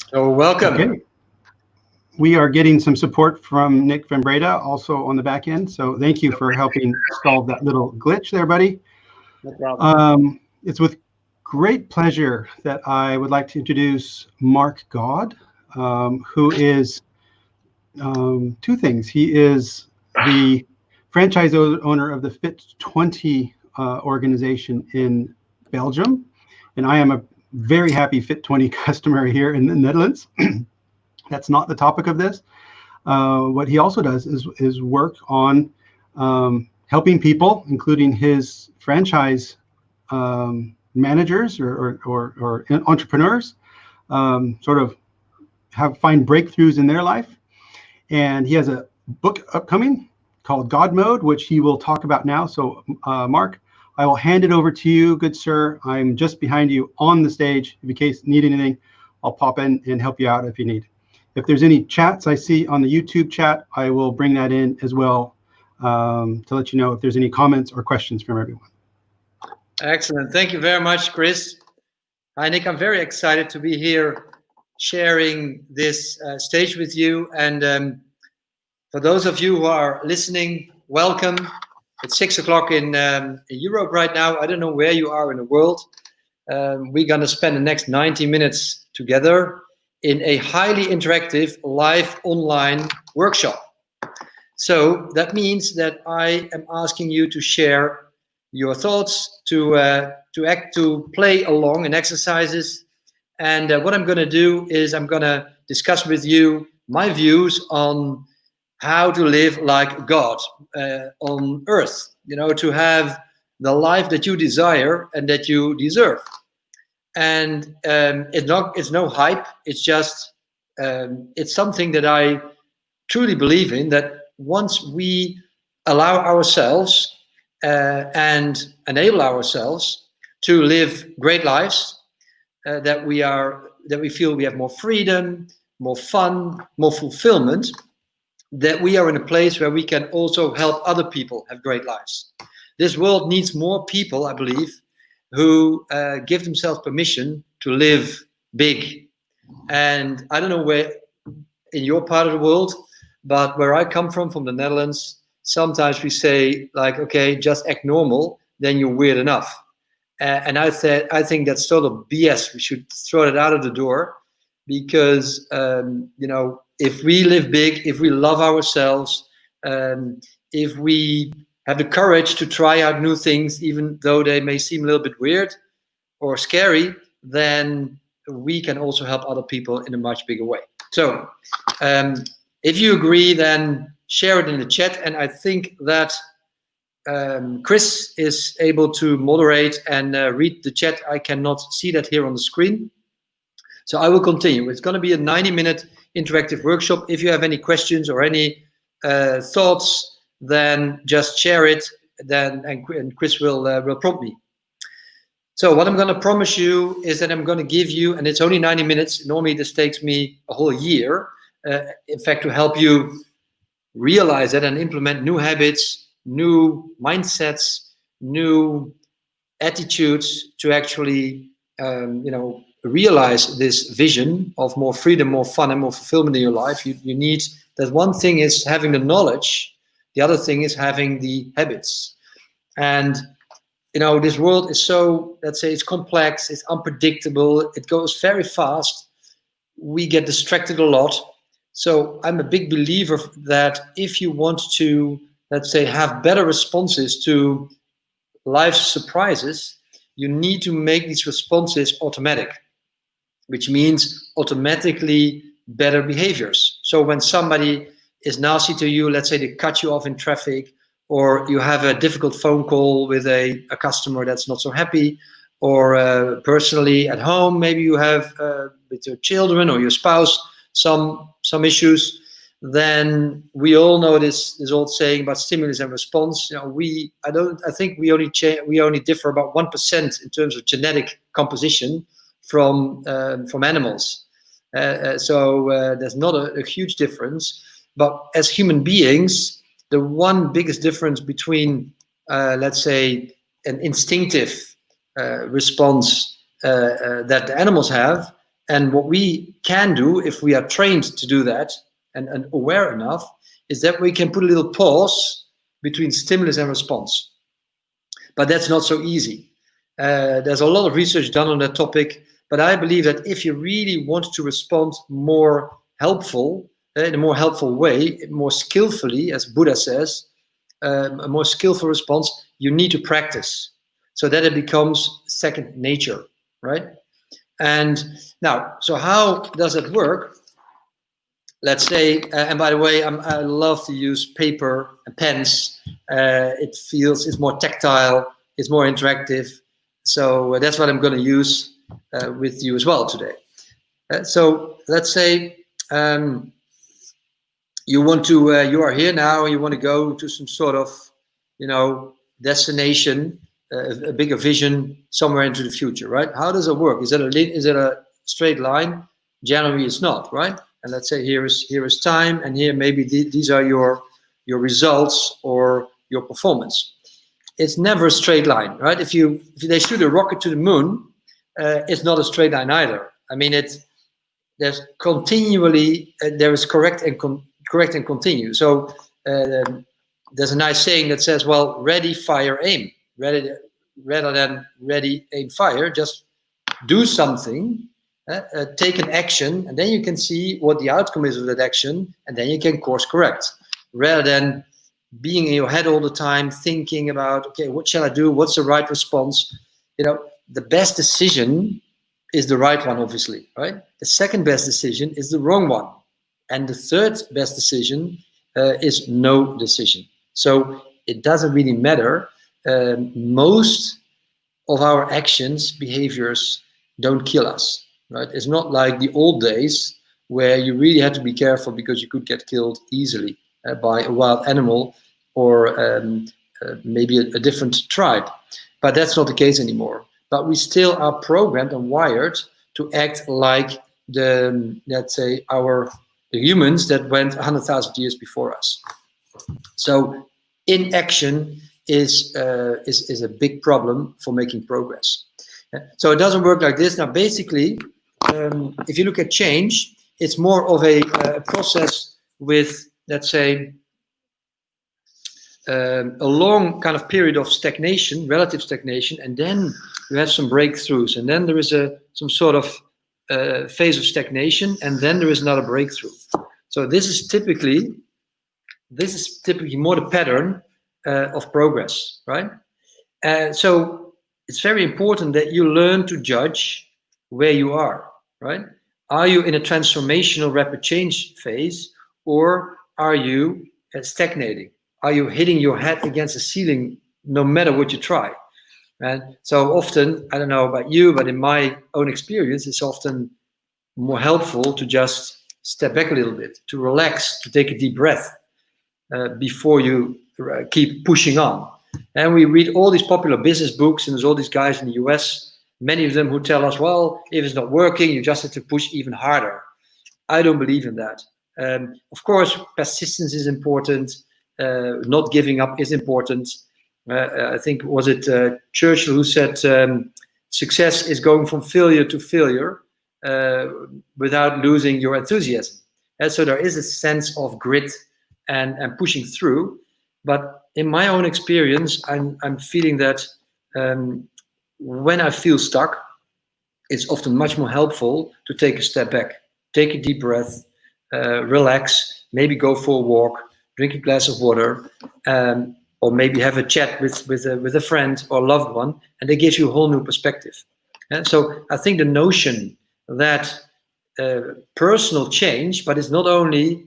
So welcome. Okay. We are getting some support from Nick Van Breda also on the back end. So thank you for helping solve that little glitch there, buddy. No problem. It's with great pleasure that I would like to introduce Marc God, who is two things. He is the franchise owner of the Fit20 organization in Belgium, and I am a very happy Fit20 customer here in the Netherlands. That's not the topic of this. What he also does is work on helping people, including his franchise managers or entrepreneurs, sort of find breakthroughs in their life. And he has a book upcoming called God Mode, which he will talk about now. So, Marc, I will hand it over to you, good sir. I'm just behind you on the stage. If in case you need anything, I'll pop in and help you out if you need. If there's any chats I see on the YouTube chat, I will bring that in as well to let you know if there's any comments or questions from everyone. Excellent. Thank you very much, Chris. Hi, Nick. I'm very excited to be here sharing this stage with you. And for those of you who are listening, welcome. It's 6 o'clock in Europe right now. I don't know where you are in the world. We're going to spend the next 90 minutes together in a highly interactive live online workshop. So that means that I am asking you to share your thoughts, to play along in exercises. And what I'm going to do is I'm going to discuss with you my views on how to live like God on earth, to have the life that you desire and that you deserve. And it's no hype. It's just, it's something that I truly believe in, that once we allow ourselves and enable ourselves to live great lives, that we feel we have more freedom, more fun, more fulfillment, that we are in a place where we can also help other people have great lives. This world needs more people, I believe, who give themselves permission to live big. And I don't know where in your part of the world, but where I come from the Netherlands, sometimes we say like, okay, just act normal, then you're weird enough. And I think that's sort of BS. We should throw it out of the door, because if we live big, if we love ourselves, if we have the courage to try out new things, even though they may seem a little bit weird or scary, then we can also help other people in a much bigger way. So if you agree, then share it in the chat. And I think that Chris is able to moderate and read the chat. I cannot see that here on the screen. So I will continue. It's going to be a 90-minute interactive workshop. If you have any questions or any thoughts, then just share it. And Chris will prompt me. So what I'm going to promise you is that I'm going to give you, and it's only 90 minutes. Normally this takes me a whole year. In fact, to help you realize that and implement new habits, new mindsets, new attitudes to actually, realize this vision of more freedom, more fun, and more fulfillment in your life. You need that. One thing is having the knowledge. The other thing is having the habits. And this world is so, let's say, it's complex, it's unpredictable, it goes very fast. We get distracted a lot. So I'm a big believer that if you want to, let's say, have better responses to life's surprises, you need to make these responses automatic, which means automatically better behaviors. So when somebody is nasty to you, let's say they cut you off in traffic, or you have a difficult phone call with a customer that's not so happy, or personally at home, maybe you have with your children or your spouse some issues, then we all know this old saying about stimulus and response. I think we only differ about 1% in terms of genetic composition from animals. So there's not a huge difference. But as human beings, the one biggest difference between, let's say, an instinctive response that the animals have And what we can do, if we are trained to do that and aware enough, is that we can put a little pause between stimulus and response. But that's not so easy. There's a lot of research done on that topic, but I believe that if you really want to respond more helpful, in a more helpful way, more skillfully, as Buddha says, a more skillful response, you need to practice so that it becomes second nature, right? And now, so how does it work? Let's say, and by the way, I love to use paper and pens. It's more tactile, it's more interactive. So that's what I'm going to use with you as well today. So let's say you are here now and you want to go to some sort of, destination, a bigger vision somewhere into the future, right? How does it work? Is it a straight line? Generally, it's not, right? And let's say here is time, and here maybe these are your results or your performance. It's never a straight line, right? If they shoot a rocket to the moon, it's not a straight line either. I mean, there's continually there is correct and continue. So there's a nice saying that says, well, ready, fire, aim. Rather than ready, aim, fire, just do something, take an action, and then you can see what the outcome is of that action, and then you can course correct. Rather than being in your head all the time, thinking about, okay, what shall I do? What's the right response? The best decision is the right one, obviously, right? The second best decision is the wrong one. And the third best decision is no decision. So it doesn't really matter. Most of our actions, behaviors don't kill us, right? It's not like the old days where you really had to be careful because you could get killed easily by a wild animal or maybe a different tribe. But that's not the case anymore. But we still are programmed and wired to act like let's say, the humans that went 100,000 years before us. So inaction is a big problem for making progress. So it doesn't work like this. Now, basically, if you look at change, it's more of a process with, let's say, a long kind of period of stagnation, relative stagnation, and then you have some breakthroughs, and then there is some sort of phase of stagnation, and then there is another breakthrough. So this is typically more the pattern of progress, right? So it's very important that you learn to judge where you are, right? Are you in a transformational rapid change phase, or are you stagnating? Are you hitting your head against the ceiling no matter what you try? And so often, I don't know about you, but in my own experience, it's often more helpful to just step back a little bit, to relax, to take a deep breath before you keep pushing on. And we read all these popular business books, and there's all these guys in the US, many of them who tell us, well, if it's not working, you just have to push even harder. I don't believe in that. Of course, persistence is important. Not giving up is important. I think, was it Churchill who said, success is going from failure to failure without losing your enthusiasm. And so there is a sense of grit and pushing through. But in my own experience, I'm feeling that when I feel stuck, it's often much more helpful to take a step back, take a deep breath, relax, maybe go for a walk, drink a glass of water, or maybe have a chat with a friend or loved one, and it gives you a whole new perspective. And so I think the notion that personal change, but it's not only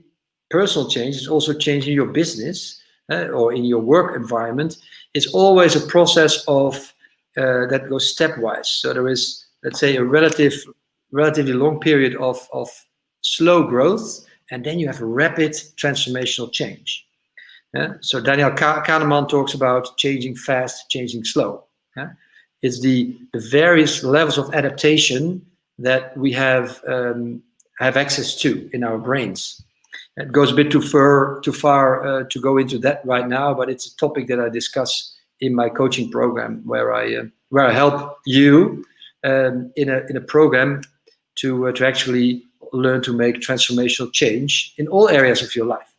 personal change, it's also changing your business or in your work environment, is always a process of that goes stepwise. So there is, let's say, a relatively long period of slow growth, and then you have a rapid transformational change. So Daniel Kahneman talks about changing fast, changing slow. It's the various levels of adaptation that we have access to in our brains. It goes a bit too far to go into that right now, but it's a topic that I discuss in my coaching program, where I help you in a program to actually learn to make transformational change in all areas of your life.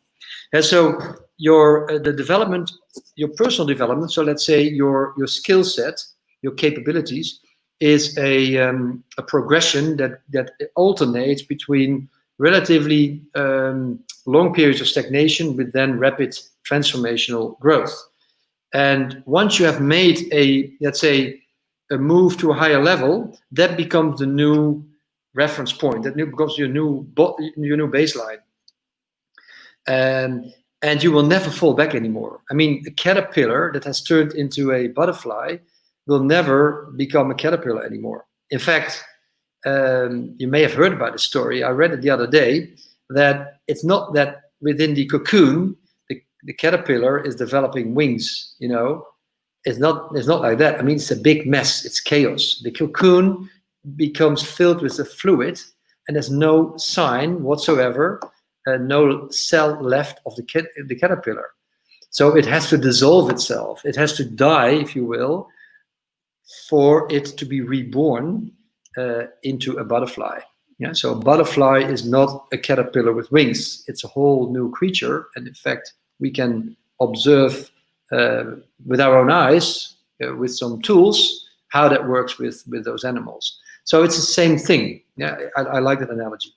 And so the development, your personal development, so let's say your skill set, your capabilities, is a progression that alternates between relatively long periods of stagnation with then rapid transformational growth. And once you have made let's say, a move to a higher level, that becomes the new reference point. That becomes your new baseline. And you will never fall back anymore. I mean, a caterpillar that has turned into a butterfly will never become a caterpillar anymore. In fact, you may have heard about the story. I read it the other day, that it's not that within the cocoon, the caterpillar is developing wings, you know. It's not like that. I mean, it's a big mess. It's chaos. The cocoon becomes filled with the fluid, and there's no sign whatsoever, no cell left of the caterpillar. So it has to dissolve itself. It has to die, if you will, for it to be reborn into a butterfly. Yeah. So a butterfly is not a caterpillar with wings. It's a whole new creature, and in fact, we can observe with our own eyes, with some tools, how that works with those animals. So it's the same thing. Yeah, I like that analogy.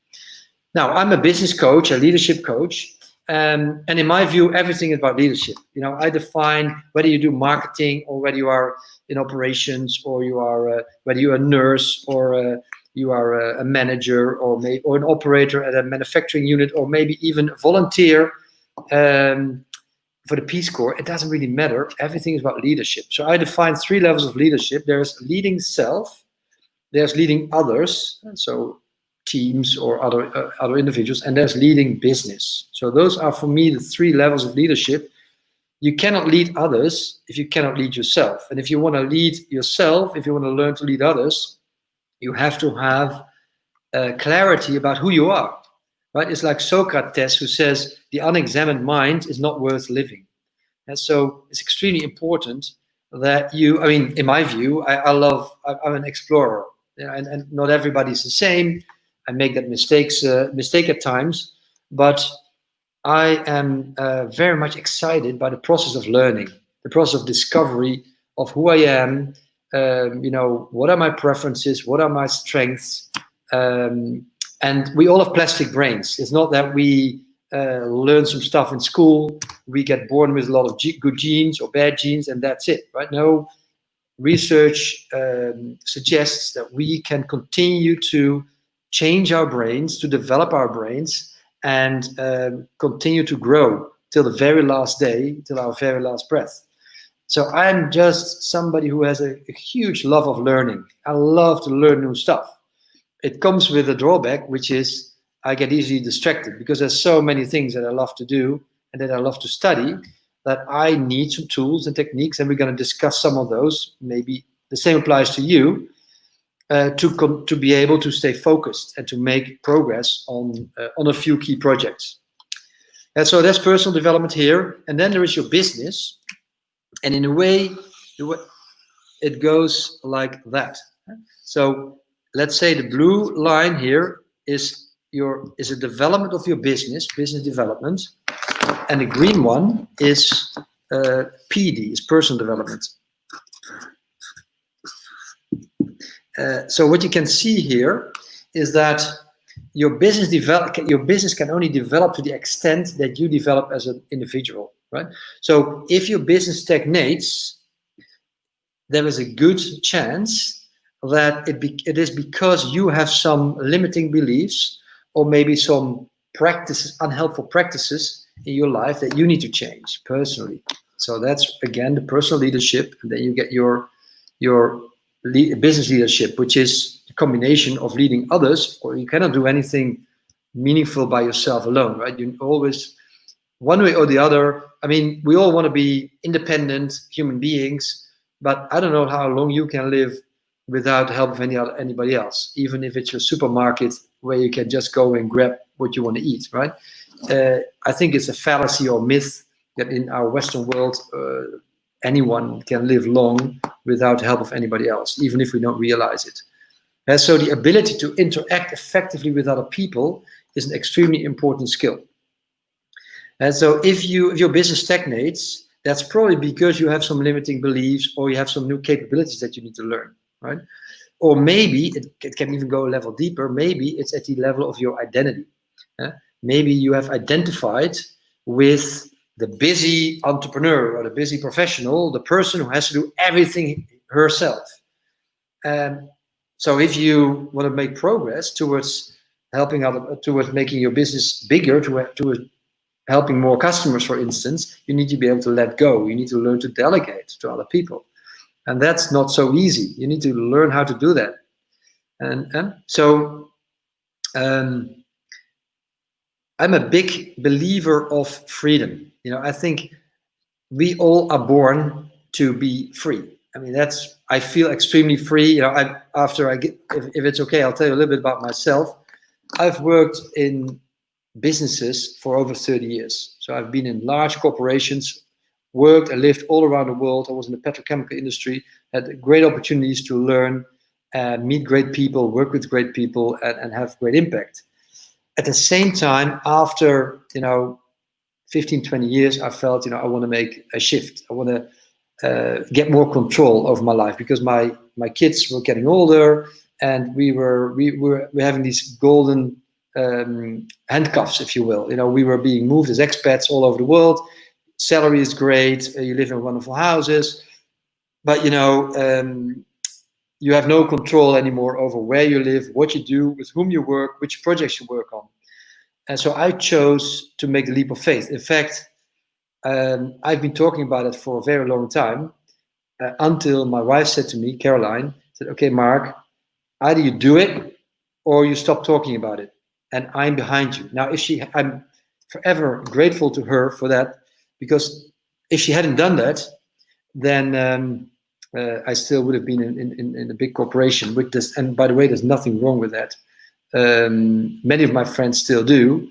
Now, I'm a business coach, a leadership coach, and in my view, everything is about leadership. You know, I define whether you do marketing or whether you are in operations, or you are whether you're a nurse, or you are a manager, or an operator at a manufacturing unit, or maybe even a volunteer for the Peace Corps. It doesn't really matter. Everything is about leadership. So I define 3 levels of leadership. There's leading self, there's leading others, so teams or other individuals, and there's leading business. So those are, for me, the 3 levels of leadership. You cannot lead others if you cannot lead yourself. And if you want to lead yourself, if you want to learn to lead others, you have to have clarity about who you are. Right? It's like Socrates, who says the unexamined mind is not worth living. And so it's extremely important that you, I mean, in my view, I'm an explorer, and not everybody's the same. I make that mistake at times, but I am very much excited by the process of learning, the process of discovery of who I am. You know, what are my preferences? What are my strengths? And we all have plastic brains. It's not that we learn some stuff in school, we get born with a lot of good genes or bad genes, and that's it, right? No, research suggests that we can continue to change our brains, to develop our brains, and continue to grow till the very last day, till our very last breath. So I'm just somebody who has a huge love of learning. I love to learn new stuff. It comes with a drawback, which is I get easily distracted, because there's so many things that I love to do and that I love to study, that I need some tools and techniques, and we're going to discuss some of those. Maybe the same applies to you, to be able to stay focused and to make progress on a few key projects. And so that's personal development here. And then there is your business. And in a way, it goes like that. So let's say the blue line here is a development of your business development, and the green one is PD, is personal development. So what you can see here is that your business can only develop to the extent that you develop as an individual, right? So if your business stagnates, there is a good chance that it is because you have some limiting beliefs, or maybe some unhelpful practices in your life that you need to change personally. So that's, again, the personal leadership, and then you get your business leadership, which is a combination of leading others, or you cannot do anything meaningful by yourself alone, right? You always, one way or the other, I mean, we all want to be independent human beings, but I don't know how long you can live without the help of anybody else, even if it's your supermarket where you can just go and grab what you want to eat, right? I think it's a fallacy or myth that in our Western world, anyone can live long without the help of anybody else, even if we don't realize it. And so the ability to interact effectively with other people is an extremely important skill. And so if your business stagnates, that's probably because you have some limiting beliefs or you have some new capabilities that you need to learn, right? Or maybe it can even go a level deeper.Maybe it's at the level of your identity. Maybe you have identified with the busy entrepreneur or the busy professional, the person who has to do everything herself. So if you want to make progress towards towards making your business bigger, towards helping more customers, for instance, you need to be able to let go. You need to learn to delegate to other people. And that's not so easy. You need to learn how to do that. And so I'm a big believer of freedom. I think we all are born to be free. I mean, I feel extremely free. If it's okay, I'll tell you a little bit about myself. I've worked in businesses for over 30 years. So I've been in large corporations, worked and lived all around the world. I was in the petrochemical industry, had great opportunities to learn, meet great people, work with great people, and have great impact. At the same time, after 15, 20 years, I felt I want to make a shift. I want to get more control over my life, because my kids were getting older, and we were having these golden handcuffs, if you will. We were being moved as expats all over the world. Salary is great. You live in wonderful houses, but you have no control anymore over where you live, what you do, with whom you work, which projects you work on. And so I chose to make the leap of faith. In fact, I've been talking about it for a very long time, until my wife said to me, Caroline, said, "Okay, Mark, either you do it or you stop talking about it, and I'm behind you." Now, I'm forever grateful to her for that, because if she hadn't done that, then I still would have been in a big corporation with this. And by the way, there's nothing wrong with that. Many of my friends still do,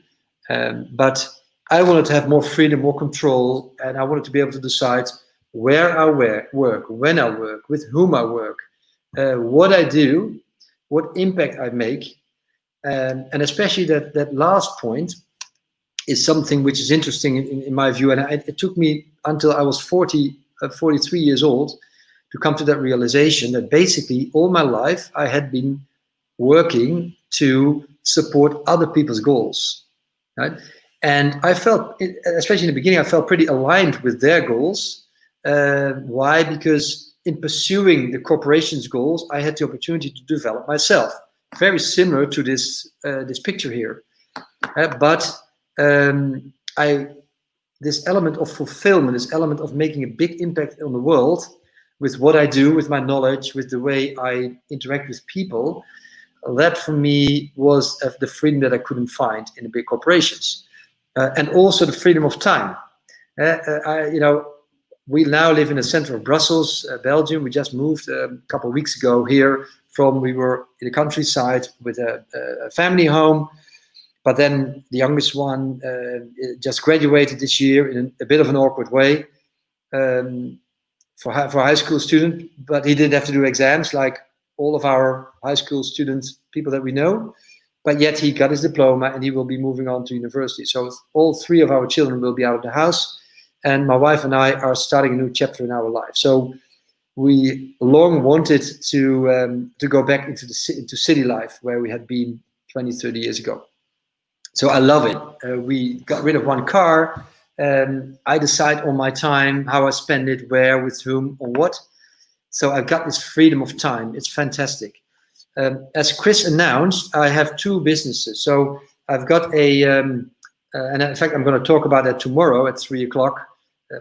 but I wanted to have more freedom, more control, and I wanted to be able to decide where I work, when I work, with whom I work, what I do, what impact I make. And especially that last point is something which is interesting in my view. And it took me until I was 43 years old to come to that realization that basically all my life I had been working to support other people's goals, right? And I felt, especially in the beginning, I felt pretty aligned with their goals. Why? Because in pursuing the corporation's goals, I had the opportunity to develop myself. Very similar to this picture here, but this element of fulfillment, this element of making a big impact on the world with what I do, with my knowledge, with the way I interact with people, that for me was the freedom that I couldn't find in the big corporations, and also the freedom of time. We now live in the center of Brussels, Belgium. We just moved a couple of weeks ago here we were in the countryside with a family home, but then the youngest one just graduated this year in a bit of an awkward way for a high school student, but he didn't have to do exams like all of our high school students, people that we know, but yet he got his diploma and he will be moving on to university. So all three of our children will be out of the house, and my wife and I are starting a new chapter in our life. So we long wanted to go back into city life where we had been 20, 30 years ago. So I love it. We got rid of one car. I decide on my time, how I spend it, where, with whom, or what. So I've got this freedom of time. It's fantastic. As Chris announced, I have two businesses. So I've got and in fact, I'm going to talk about that tomorrow at 3 o'clock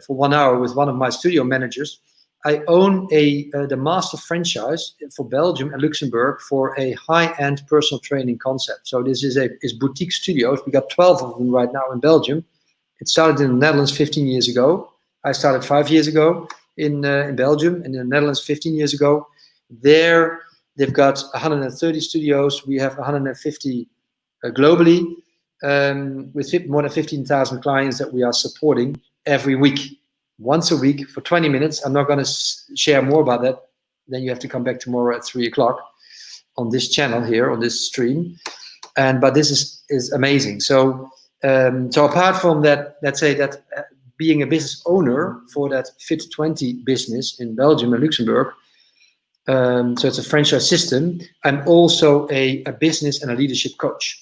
for 1 hour with one of my studio managers. I own the master franchise for Belgium and Luxembourg for a high-end personal training concept. So this is boutique studios. We got 12 of them right now in Belgium. It started in the Netherlands 15 years ago. I started 5 years ago in Belgium, and in the Netherlands 15 years ago. There, they've got 130 studios. We have 150 globally, with more than 15,000 clients that we are supporting every week. Once a week for 20 minutes. I'm not going to share more about that. Then you have to come back tomorrow at 3 o'clock. on this channel here, on this stream. But this is amazing. So apart from that, let's say that being a business owner for that Fit20 business in Belgium and Luxembourg, so it's a franchise system. I'm also a business and a leadership coach.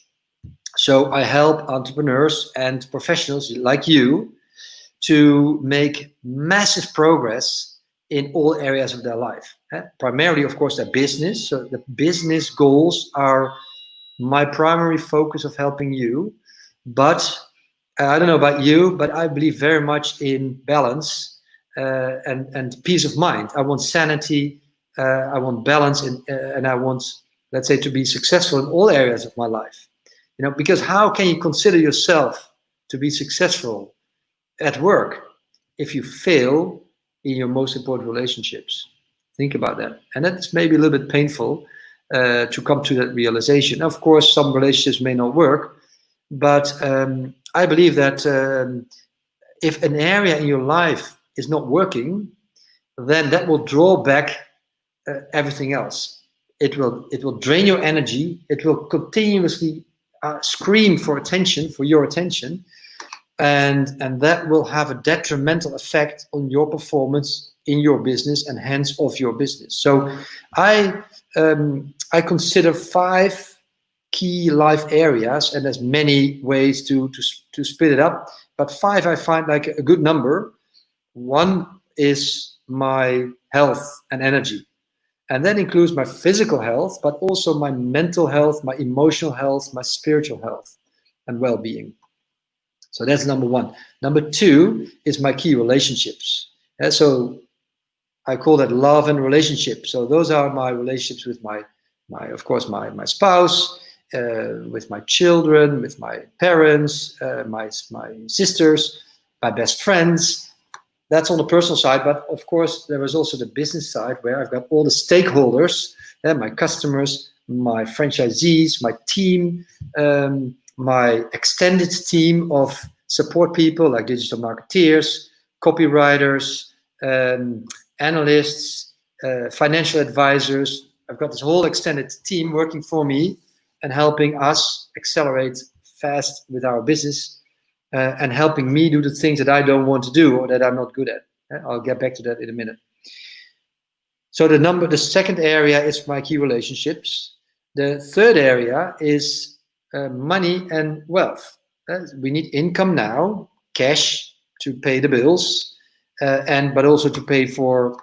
So I help entrepreneurs and professionals like you to make massive progress in all areas of their life. Primarily, of course, their business. So the business goals are my primary focus of helping you. But I don't know about you, but I believe very much in balance and peace of mind. I want sanity. I want balance, and I want, let's say, to be successful in all areas of my life. You know, because how can you consider yourself to be successful at work if you fail in your most important relationships? Think about that. And that's maybe a little bit painful to come to that realization. Of course, some relationships may not work, but I believe that if an area in your life is not working, then that will draw back everything else. It will drain your energy. It will continuously scream for attention, for your attention, and that will have a detrimental effect on your performance in your business and hence of your business. So I consider 5 key life areas, and there's many ways to split it up, but 5 I find like a good number. 1 is my health and energy, and that includes my physical health, but also my mental health, my emotional health, my spiritual health and well-being. So that's number 1. Number 2 is my key relationships. So I call that love and relationship. So those are my relationships with my of course, my spouse, with my children, with my parents, my sisters, my best friends. That's on the personal side, but of course there is also the business side where I've got all the stakeholders, my customers, my franchisees, my team, my extended team of support people like digital marketeers, copywriters, analysts, financial advisors. I've got this whole extended team working for me and helping us accelerate fast with our business. And helping me do the things that I don't want to do or that I'm not good at. I'll get back to that in a minute. So the second area is my key relationships. The third area is money and wealth. We need income now, cash to pay the bills, but also to pay for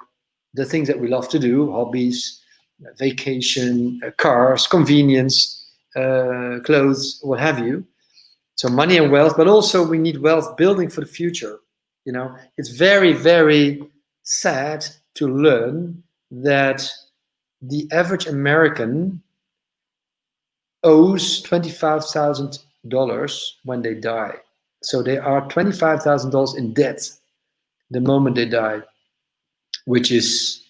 the things that we love to do, hobbies, vacation, cars, convenience, clothes, what have you. So money and wealth, but also we need wealth building for the future. You know, it's very, very sad to learn that the average American owes $25,000 when they die. So they are $25,000 in debt the moment they die, which is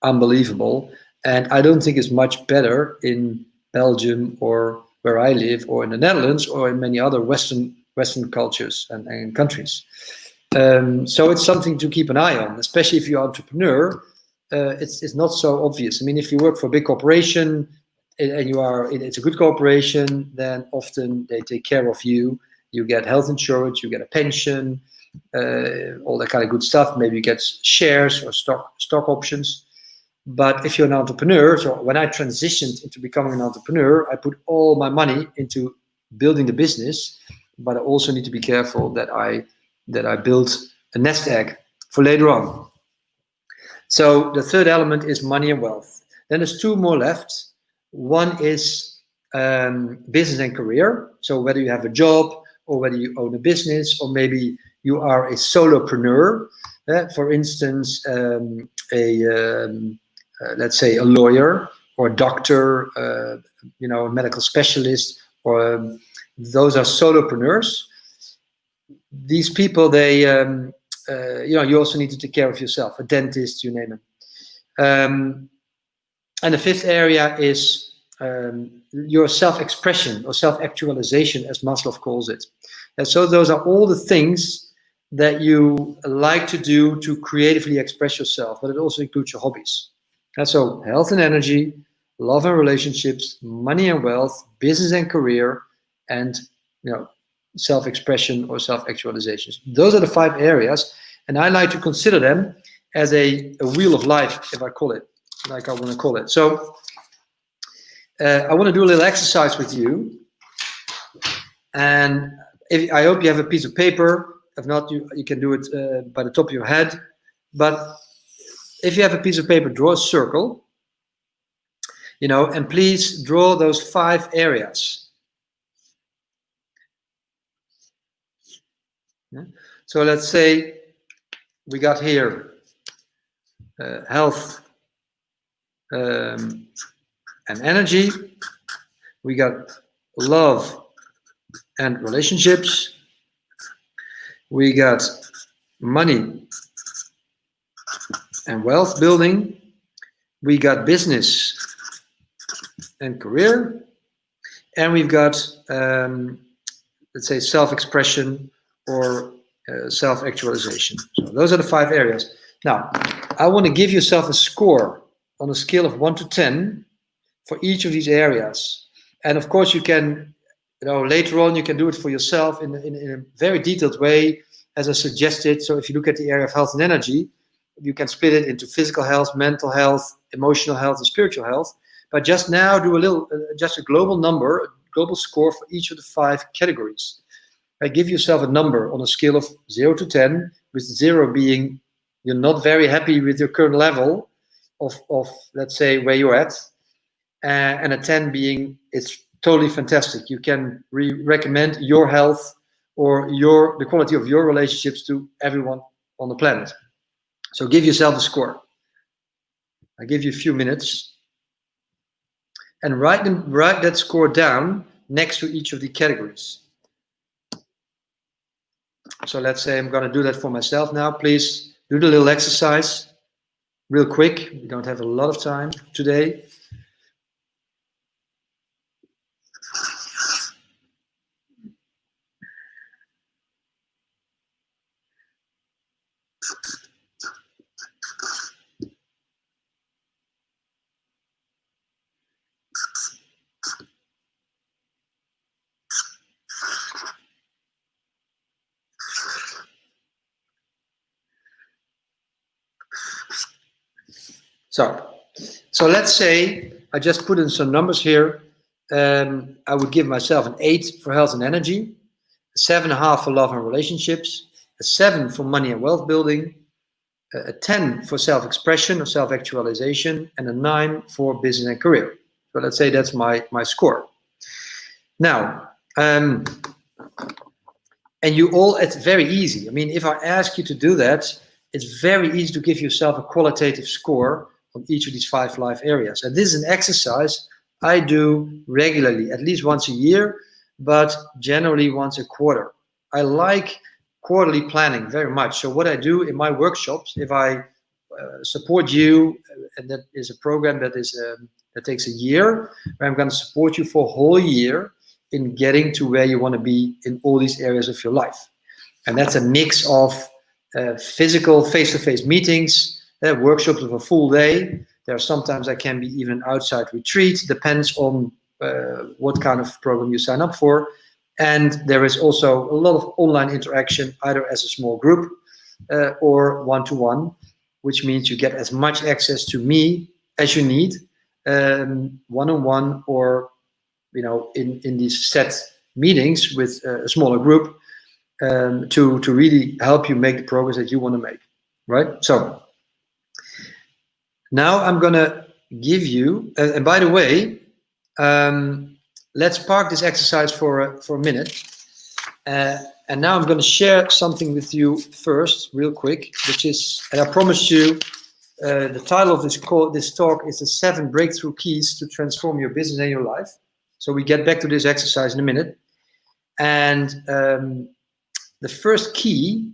unbelievable. And I don't think it's much better in Belgium or where I live, or in the Netherlands, or in many other Western cultures and countries. So it's something to keep an eye on, especially if you're an entrepreneur. It's not so obvious. I mean, if you work for a big corporation and it's a good corporation, then often they take care of you. You get health insurance, you get a pension, all that kind of good stuff. Maybe you get shares or stock options. But if you're an entrepreneur, so when I transitioned into becoming an entrepreneur, I put all my money into building the business, but I also need to be careful that I build a nest egg for later on. So the third element is money and wealth. Then there's 2 more left. One is business and career. So whether you have a job or whether you own a business, or maybe you are a solopreneur. For instance, let's say a lawyer or a doctor, a medical specialist, or those are solopreneurs. These people, they, you also need to take care of yourself, a dentist, you name it. And the 5th area is your self-expression or self-actualization, as Maslow calls it. And so those are all the things that you like to do to creatively express yourself, but it also includes your hobbies. And so health and energy, love and relationships, money and wealth, business and career, and self-expression or self-actualization. Those are the 5 areas, and I like to consider them as a wheel of life, if I call it, like I want to call it. So I want to do a little exercise with you, and I hope you have a piece of paper. If not, you can do it by the top of your head. But if you have a piece of paper, draw a circle, and please draw those 5 areas. So let's say we got here health and energy. We got love and relationships. We got money and wealth building. We got business and career. And we've got, let's say, self-expression or self-actualization. So those are the 5 areas. Now, I want to give yourself a score on a scale of 1 to 10 for each of these areas. And of course, you can, later on, you can do it for yourself in a very detailed way, as I suggested. So if you look at the area of health and energy, you can split it into physical health, mental health, emotional health, and spiritual health. But just now, do just a global number, a global score for each of the 5 categories. Give yourself a number on a scale of 0 to 10, with 0 being you're not very happy with your current level of let's say, where you're at, and a 10 being it's totally fantastic. You can recommend your health or the quality of your relationships to everyone on the planet. So give yourself a score. I give you a few minutes. And write that score down next to each of the categories. So let's say I'm going to do that for myself now. Please do the little exercise real quick. We don't have a lot of time today. So let's say I just put in some numbers here. I would give myself an 8 for health and energy, a 7.5 for love and relationships, a 7 for money and wealth building, a 10 for self-expression or self-actualization, and a 9 for business and career. So let's say that's my score. Now, and it's very easy. I mean, if I ask you to do that, it's very easy to give yourself a qualitative score on each of these 5 life areas. And this is an exercise I do regularly, at least once a year, but generally once a quarter. I like quarterly planning very much. So what I do in my workshops, if I support you, and that is a program that takes a year, where I'm going to support you for a whole year in getting to where you want to be in all these areas of your life. And that's a mix of physical face-to-face meetings, workshops of a full day. There are sometimes that can be even an outside retreat, depends on what kind of program you sign up for. And there is also a lot of online interaction, either as a small group or one-to-one, which means you get as much access to me as you need, one-on-one, or in these set meetings with a smaller group, to really help you make the progress that you want to make, right? So now I'm going to give you, and by the way, let's park this exercise for a minute. And now I'm going to share something with you first, real quick, which is, and I promised you, the title of this talk is the 7 breakthrough keys to transform your business and your life. So we get back to this exercise in a minute. And the first key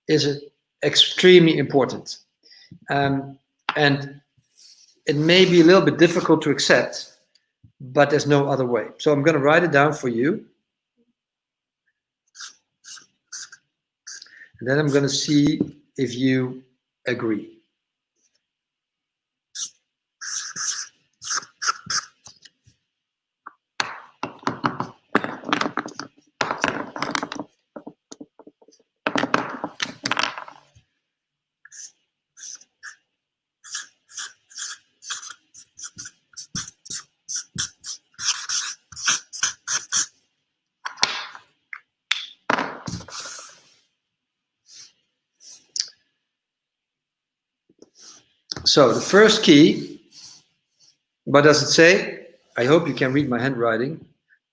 is extremely important. And it may be a little bit difficult to accept, but there's no other way. So I'm going to write it down for you. And then I'm going to see if you agree. So the first key, what does it say? I hope you can read my handwriting.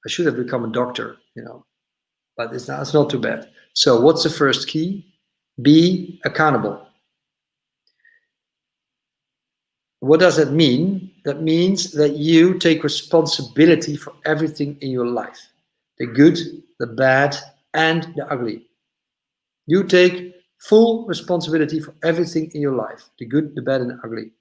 I should have become a doctor, but it's not too bad. So what's the first key? Be accountable. What does that mean? That means that you take responsibility for everything in your life. The good, the bad, and the ugly. You take full responsibility for everything in your life. The good, the bad, and the ugly.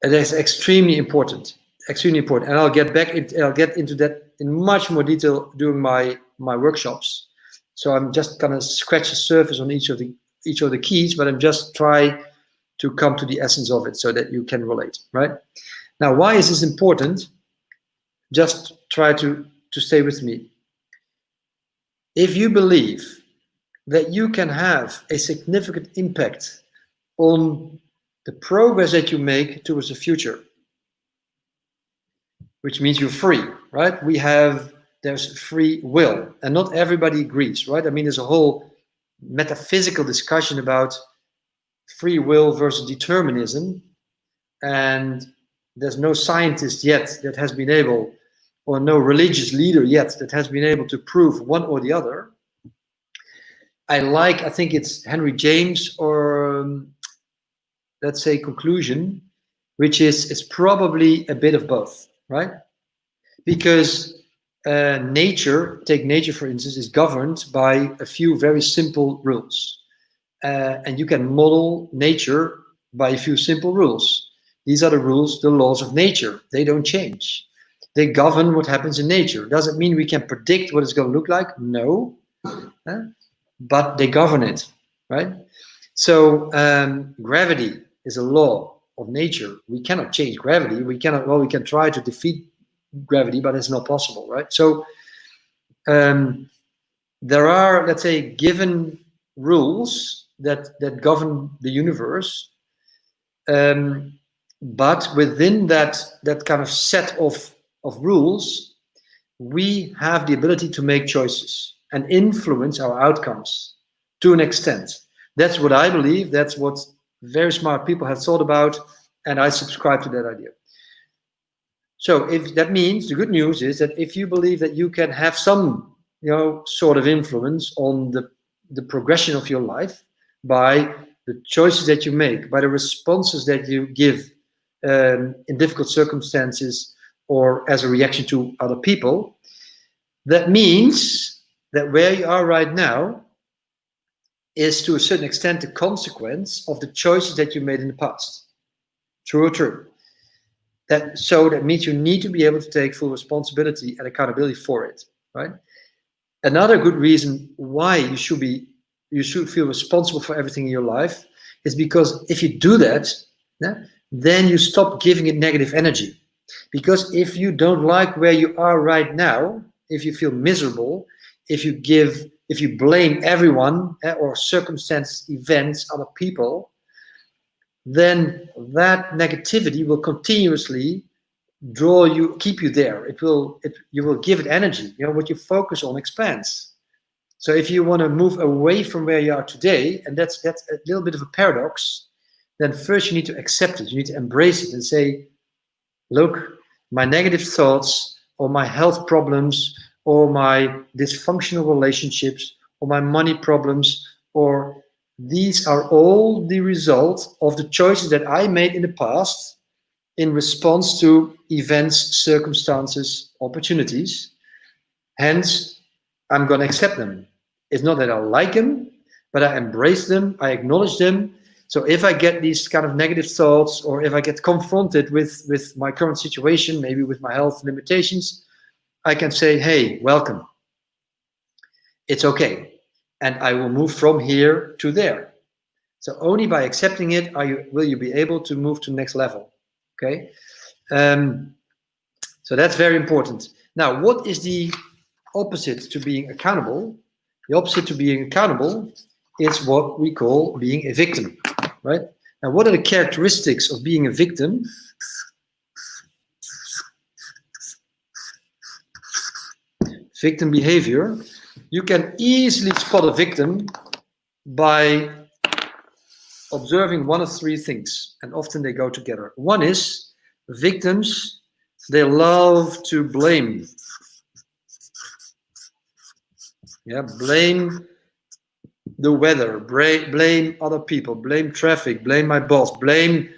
And that's extremely important. Extremely important. And I'll get into that in much more detail during my workshops. So I'm just gonna scratch the surface on each of the keys, but I'm just trying to come to the essence of it so that you can relate, right? Now, why is this important? Just try to stay with me. If you believe that you can have a significant impact on the progress that you make towards the future, which means you're free, right? There's free will, and not everybody agrees, right? I mean, there's a whole metaphysical discussion about free will versus determinism, and there's no scientist yet that has been able, or no religious leader yet that has been able to prove one or the other. I think it's Henry James, or let's say conclusion, which is it's probably a bit of both, right? Because take nature for instance, is governed by a few very simple rules. And you can model nature by a few simple rules. These are the rules, the laws of nature. They don't change. They govern what happens in nature. Does it mean we can predict what it's going to look like? No. But they govern it, right? So gravity is a law of nature. We cannot change gravity. We can try to defeat gravity, but it's not possible, right? So there are, let's say, given rules that govern the universe, but within that kind of set of rules, we have the ability to make choices and influence our outcomes to an extent. That's what I believe. That's what very smart people have thought about, and I subscribe to that idea. So if that means, the good news is that if you believe that you can have some sort of influence on the progression of your life by the choices that you make, by the responses that you give in difficult circumstances or as a reaction to other people, that means that where you are right now is to a certain extent the consequence of the choices that you made in the past. True or true? That means you need to be able to take full responsibility and accountability for it, right? Another good reason why you should feel responsible for everything in your life is because if you do that, then you stop giving it negative energy. Because if you don't like where you are right now, if you feel miserable, if you blame everyone or circumstances, events, other people, then that negativity will continuously keep you there. You will give it energy. What you focus on expands. So if you want to move away from where you are today, and that's a little bit of a paradox, then first you need to accept it. You need to embrace it and say, look, my negative thoughts or my health problems or my dysfunctional relationships or my money problems, or these are all the result of the choices that I made in the past in response to events, circumstances, opportunities. Hence, I'm going to accept them. It's not that I like them, but I embrace them, I acknowledge them. So if I get these kind of negative thoughts, or if I get confronted with my current situation, maybe with my health limitations, I can say, hey, welcome. It's okay. And I will move from here to there. So only by accepting it will you be able to move to the next level. Okay? So that's very important. Now, what is the opposite to being accountable? The opposite to being accountable is what we call being a victim, right? Now, what are the characteristics of being a victim? Victim behavior. You can easily spot a victim by observing one of three things, and often they go together. One is victims, they love to blame. Yeah, blame the weather, blame other people, blame traffic, blame my boss, blame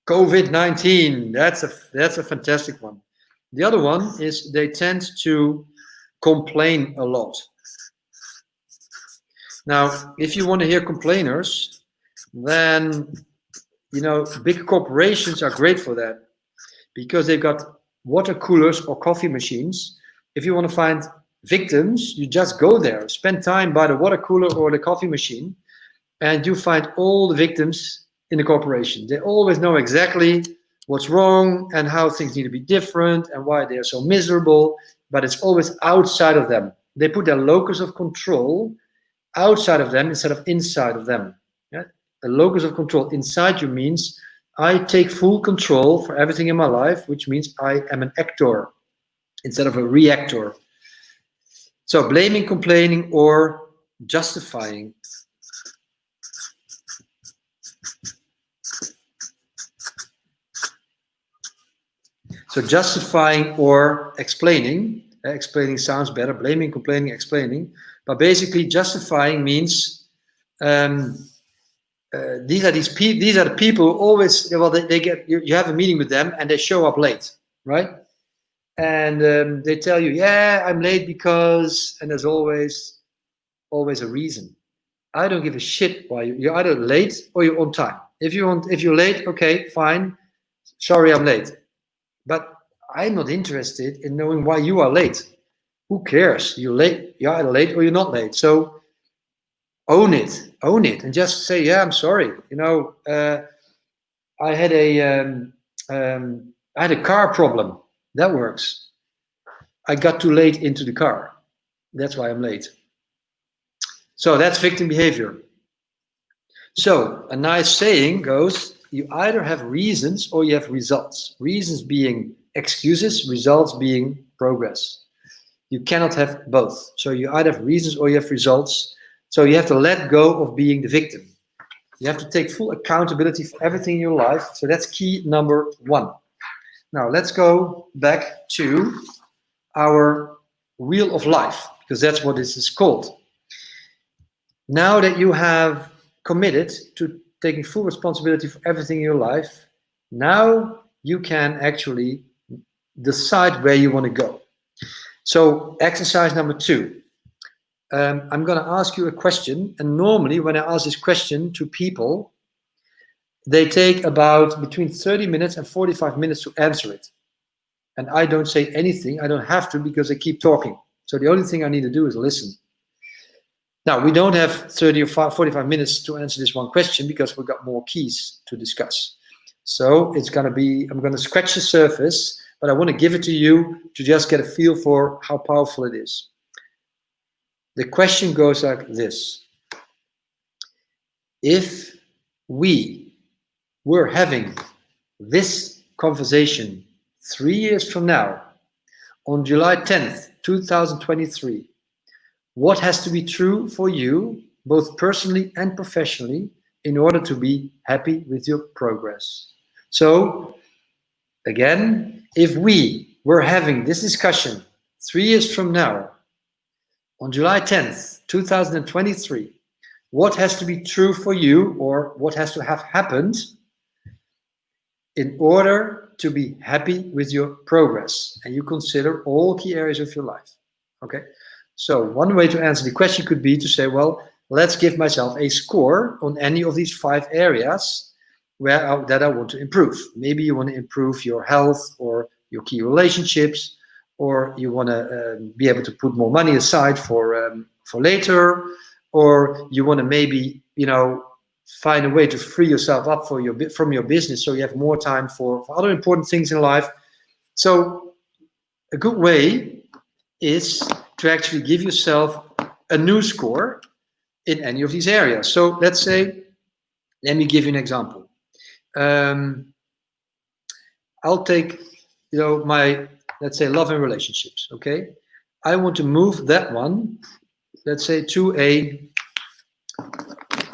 COVID-19. That's a fantastic one. The other one is they tend to complain a lot. Now, if you want to hear complainers, then big corporations are great for that because they've got water coolers or coffee machines. If you want to find victims, you just go there, spend time by the water cooler or the coffee machine, and you find all the victims in the corporation. They always know exactly what's wrong and how things need to be different and why they are so miserable, but it's always outside of them. They put their locus of control outside of them instead of inside of them. Yeah? The locus of control inside you means I take full control for everything in my life, which means I am an actor instead of a reactor. So blaming, complaining, or justifying. So justifying or explaining. Explaining sounds better. Blaming, complaining, explaining. But basically, justifying means these are the people who always. Well, they get you have a meeting with them and they show up late, right? And they tell you, yeah, I'm late because, and there's always a reason. I don't give a shit why you're either late or you're on time. If you're late, okay, fine. Sorry, I'm late. But I'm not interested in knowing why you are late. Who cares? You're late. You're either late or you're not late. So own it, and just say, yeah, I'm sorry. I had a car problem. That works. I got too late into the car. That's why I'm late. So that's victim behavior. So a nice saying goes, you either have reasons or you have results. Reasons being excuses, results being progress. You cannot have both. So you either have reasons or you have results. So you have to let go of being the victim. You have to take full accountability for everything in your life. So that's key number one. Now let's go back to our wheel of life, because that's what this is called. Now that you have committed to taking full responsibility for everything in your life, now you can actually decide where you want to go. So exercise number 2. I'm going to ask you a question, and normally when I ask this question to people, they take about between 30 minutes and 45 minutes to answer it. And I don't say anything. I don't have to, because they keep talking. So the only thing I need to do is listen. Now, we don't have 30 or 45 minutes to answer this one question because we've got more keys to discuss. So it's going to be, I'm going to scratch the surface, but I want to give it to you to just get a feel for how powerful it is. The question goes like this. If we were having this conversation 3 years from now, on July 10th, 2023, what has to be true for you, both personally and professionally, in order to be happy with your progress? So, again, if we were having this discussion 3 years from now, on July 10th, 2023, what has to be true for you, or what has to have happened in order to be happy with your progress? And you consider all key areas of your life. Okay? So one way to answer the question could be to say, well, let's give myself a score on any of these 5 areas that I want to improve. Maybe you want to improve your health or your key relationships, or you want to be able to put more money aside for later, or you want to maybe find a way to free yourself up from your business so you have more time for other important things in life. So a good way is to actually give yourself a new score in any of these areas. So let's say, let me give you an example. I'll take my, let's say, love and relationships. Okay, I want to move that one, let's say, to a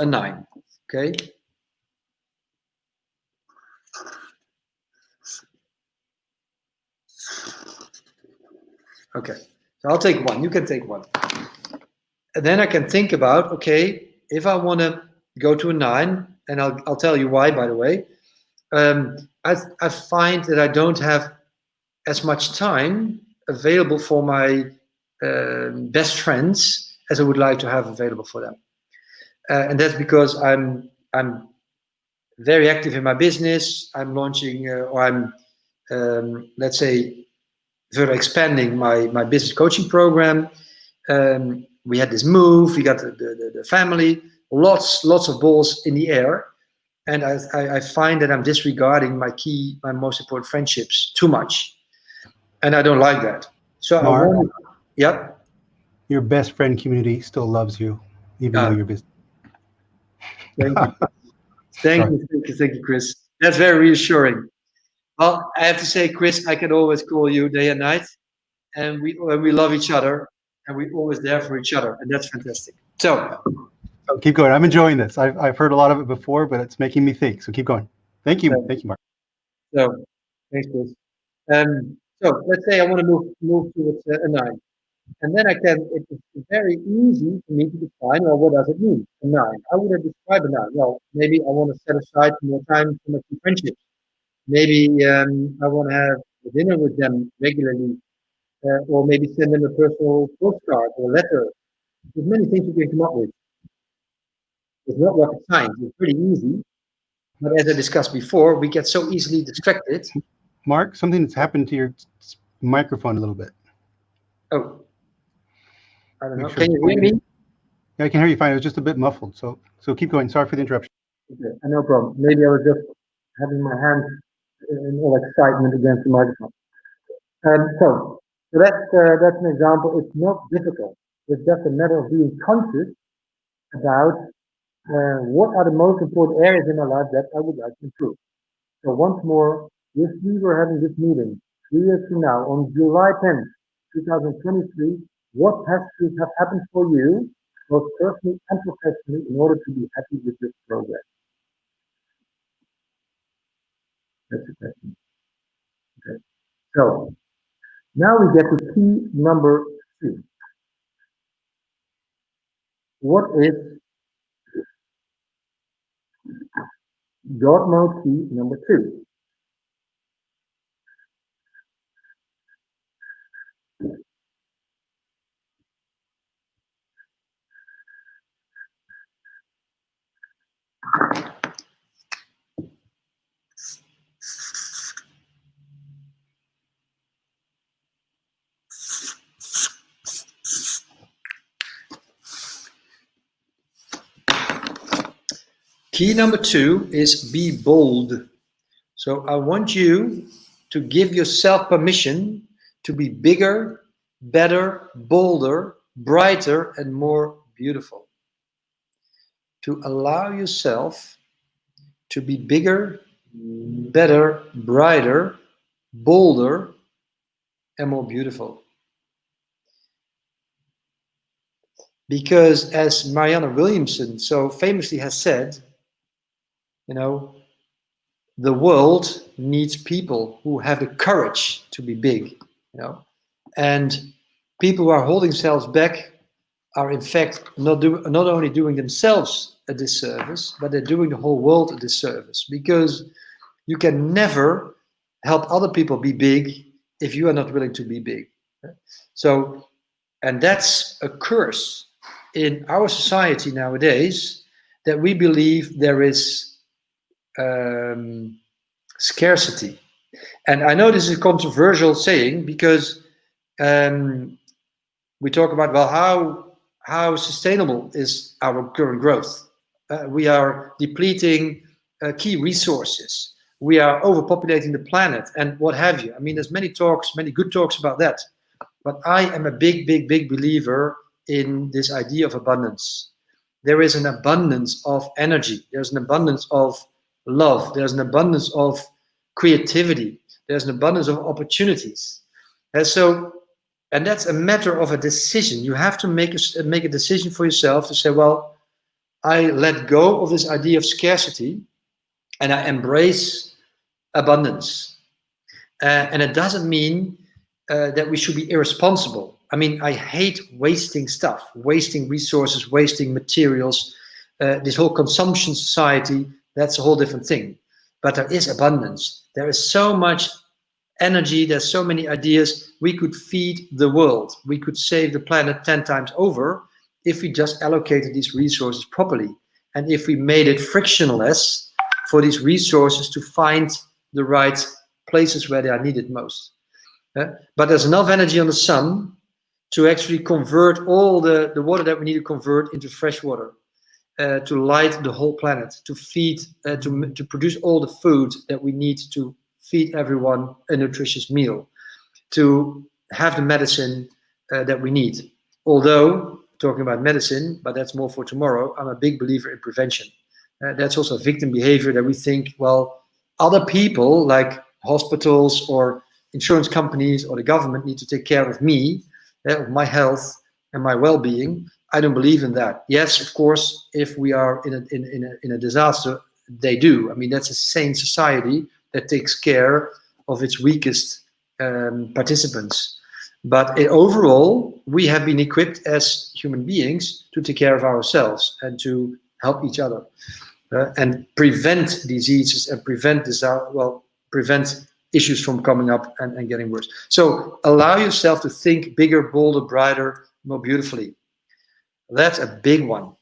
9. Okay, Okay, so I'll take one. You can take one. And then I can think about, okay, if I want to go to a 9, and I'll tell you why, by the way. I find that I don't have as much time available for my best friends as I would like to have available for them. And that's because I'm very active in my business. I'm launching, or I'm, let's say, further expanding my business coaching program. We had this move. We got the family. Lots of balls in the air, and I find that I'm disregarding my most important friendships too much, and I don't like that. So I Mark, want, yeah. your best friend community still loves you, even though you're busy. Thank you, Sorry. thank you, Chris. That's very reassuring. Well, I have to say, Chris, I can always call you day and night, and we love each other, and we're always there for each other, and that's fantastic. So Keep going. I'm enjoying this. I've heard a lot of it before, but it's making me think. So keep going. Thank you. Thank you, Mark. So, thanks, Chris. So let's say I want to move towards a 9, and then it's very easy for me to define, well, what does it mean, a 9? How would I describe a 9? Well, maybe I want to set aside more time for my two friendships. Maybe I want to have a dinner with them regularly, or maybe send them a personal postcard or letter. There's many things you can come up with. It's not rocket science. It's pretty easy. But as I discussed before, we get so easily distracted. Mark, something's happened to your microphone a little bit. Oh, I don't know. Sure. Can you hear me? Yeah, I can hear you fine. It was just a bit muffled. So keep going. Sorry for the interruption. Okay, no problem. Maybe I was just having my hands in all excitement against the microphone. So that's an example. It's not difficult. It's just a matter of being conscious about what are the most important areas in my life that I would like to improve. So once more, if we were having this meeting 3 years from now, on July 10th, 2023, what has to have happened for you, both personally and professionally, in order to be happy with this progress? That's the question. Okay. So now we get to key number 2. What is God mode key number 2? Key number 2 is be bold. So I want you to give yourself permission to be bigger, better, bolder, brighter, and more beautiful. To allow yourself to be bigger, better, brighter, bolder, and more beautiful. Because as Marianne Williamson so famously has said, the world needs people who have the courage to be big, and people who are holding themselves back are in fact not only doing themselves a disservice, but they're doing the whole world a disservice, because you can never help other people be big if you are not willing to be big. So, and that's a curse in our society nowadays, that we believe there is scarcity. And I know this is a controversial saying, because we talk about, well, how sustainable is our current growth? We are depleting key resources. We are overpopulating the planet, and what have you. I mean, there's many good talks about that. But I am a big believer in this idea of abundance. There is an abundance of energy. There's an abundance of love. There's an abundance of creativity. There's an abundance of opportunities. And that's a matter of a decision. You have to make a decision for yourself to say, well, I let go of this idea of scarcity, and I embrace abundance. And it doesn't mean that we should be irresponsible. I mean, I hate wasting stuff, wasting resources, wasting materials. This whole consumption society, that's a whole different thing. But there is abundance. There is so much energy. There's so many ideas. We could feed the world. We could save the planet 10 times over if we just allocated these resources properly. And if we made it frictionless for these resources to find the right places where they are needed most. But there's enough energy on the sun to actually convert all the water that we need to convert into fresh water, to light the whole planet, to feed, to produce all the food that we need to feed everyone a nutritious meal, to have the medicine that we need. Although, talking about medicine, but that's more for tomorrow, I'm a big believer in prevention. That's also victim behavior that we think, well, other people like hospitals or insurance companies or the government need to take care of me, of my health and my well-being. I don't believe in that. Yes, of course, if we are in a disaster, they do. I mean, that's a sane society that takes care of its weakest participants. But overall, we have been equipped as human beings to take care of ourselves and to help each other and prevent diseases and prevent issues from coming up and getting worse. So allow yourself to think bigger, bolder, brighter, more beautifully. That's a big one.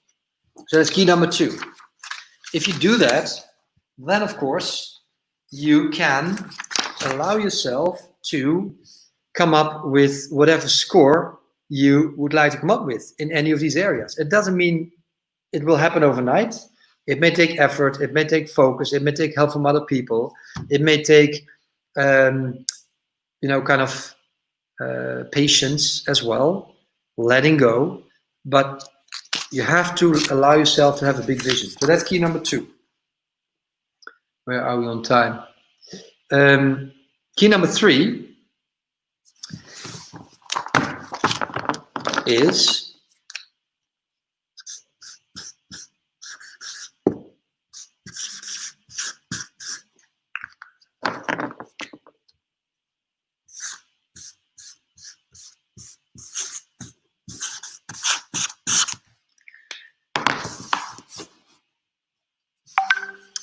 So that's key number 2. If you do that, then of course you can allow yourself to come up with whatever score you would like to come up with in any of these areas. It doesn't mean it will happen overnight. It may take effort, it may take focus, it may take help from other people, it may take patience as well, letting go, but you have to allow yourself to have a big vision. So that's key number 2. Where are we on time? Key number 3 is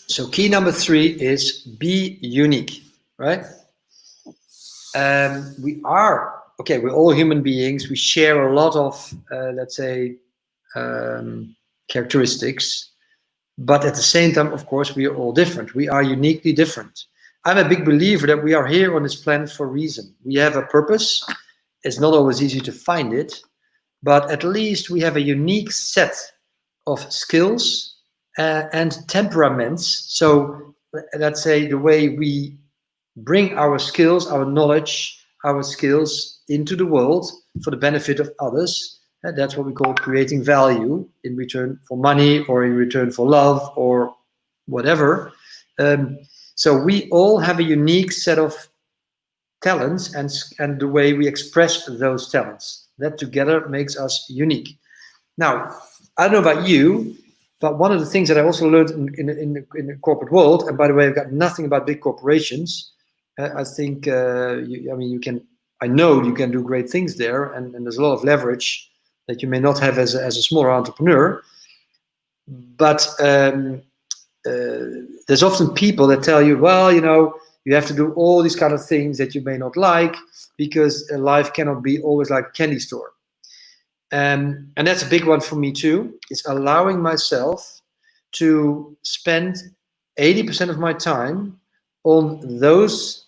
so key number 3 is be unique, right? We're all human beings. We share a lot of, characteristics, but at the same time, of course, we are all different. We are uniquely different. I'm a big believer that we are here on this planet for a reason. We have a purpose. It's not always easy to find it, but at least we have a unique set of skills and temperaments. So let's say the way we bring our skills, our knowledge, our skills into the world for the benefit of others. And that's what we call creating value in return for money or in return for love or whatever. So we all have a unique set of talents and the way we express those talents. That together makes us unique. Now, I don't know about you, but one of the things that I also learned in the corporate world, and by the way, I've got nothing about big corporations. I think, I know you can do great things there, and there's a lot of leverage that you may not have as a smaller entrepreneur. But there's often people that tell you, well, you have to do all these kind of things that you may not like because life cannot be always like a candy store. And that's a big one for me too. It's allowing myself to spend 80% of my time on those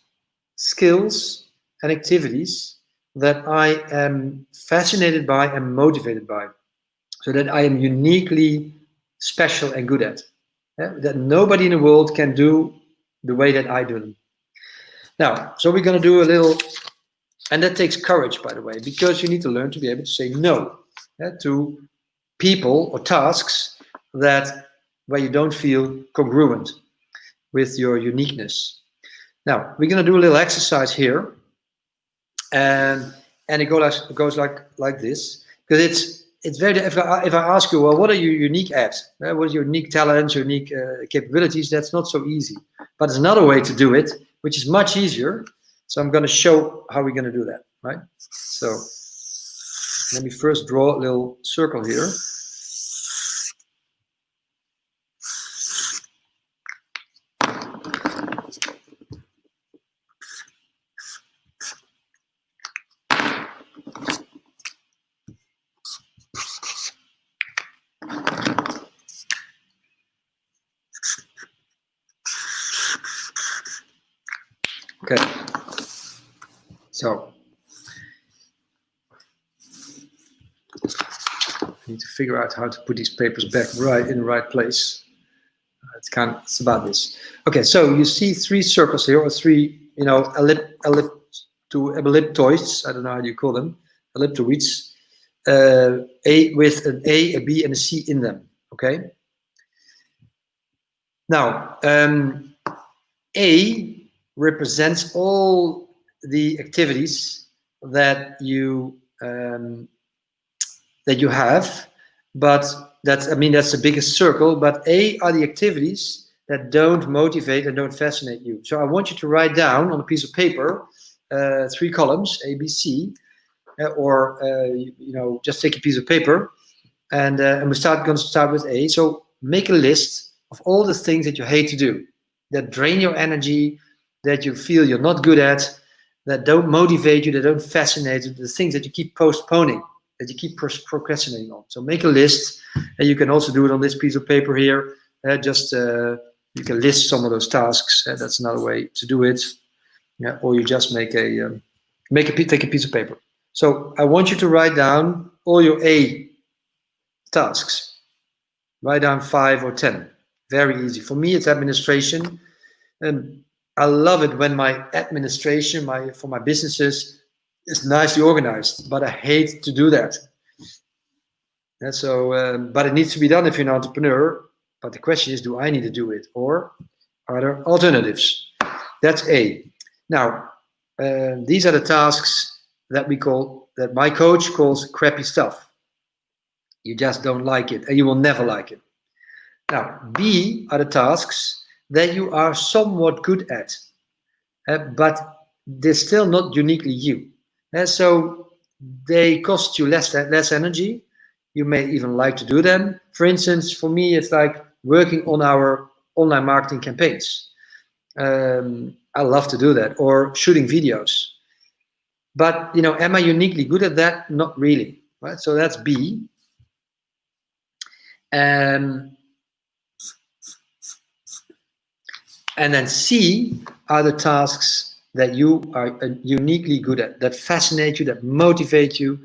skills and activities that I am fascinated by and motivated by, so that I am uniquely special and good at, that nobody in the world can do the way that I do them. Now, so we're going to do a little, and that takes courage, by the way, because you need to learn to be able to say no to people or tasks where you don't feel congruent with your uniqueness. Now, we're going to do a little exercise here, and it goes like this, because it's very. If I ask you, well, what are you unique at? What are your unique talents, your unique capabilities? That's not so easy. But there's another way to do it, which is much easier. So I'm going to show how we're going to do that, right? So let me first draw a little circle here. Okay, so I need to figure out how to put these papers back right in the right place. It's about this. Okay, so you see three circles here, or three, elliptoids. I don't know how you call them, elliptoids. With an A, a B, and a C in them. Okay. Now, A represents all the activities that you have, but that's the biggest circle. But A are the activities that don't motivate and don't fascinate you. So I want you to write down on a piece of paper 3 columns, A, B, C, or just take a piece of paper, and we're going to start with A. So make a list of all the things that you hate to do, that drain your energy, that you feel you're not good at, that don't motivate you, that don't fascinate you, the things that you keep postponing, that you keep procrastinating on. So make a list, and you can also do it on this piece of paper here. You can list some of those tasks. That's another way to do it. Yeah, or you just take a piece of paper. So I want you to write down all your A tasks. Write down 5 or 10. Very easy. For me, it's administration. And I love it when my administration for my businesses is nicely organized, but I hate to do that. And so, but it needs to be done if you're an entrepreneur. But the question is, do I need to do it, or are there alternatives? That's A. Now, these are the tasks that my coach calls crappy stuff. You just don't like it, and you will never like it. Now, B are the tasks that you are somewhat good at, but they're still not uniquely you. So they cost you less energy. You may even like to do them. For instance, for me, it's like working on our online marketing campaigns. I love to do that, or shooting videos. But am I uniquely good at that? Not really, right? So that's B. And then C are the tasks that you are uniquely good at, that fascinate you, that motivate you,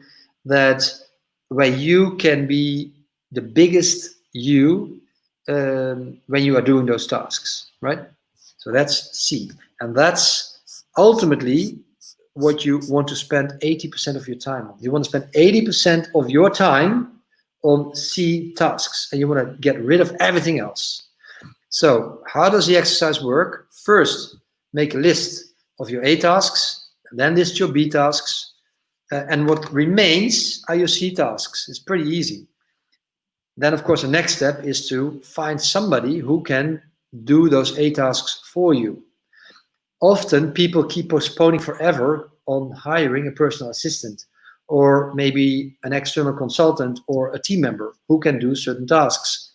where you can be the biggest you when you are doing those tasks, right? So that's C. And that's ultimately what you want to spend 80% of your time on. You want to spend 80% of your time on C tasks, and you want to get rid of everything else. So how does the exercise work? First, make a list of your A tasks, and then list your B tasks, and what remains are your C tasks. It's pretty easy. Then, of course, the next step is to find somebody who can do those A tasks for you. Often people keep postponing forever on hiring a personal assistant, or maybe an external consultant or a team member who can do certain tasks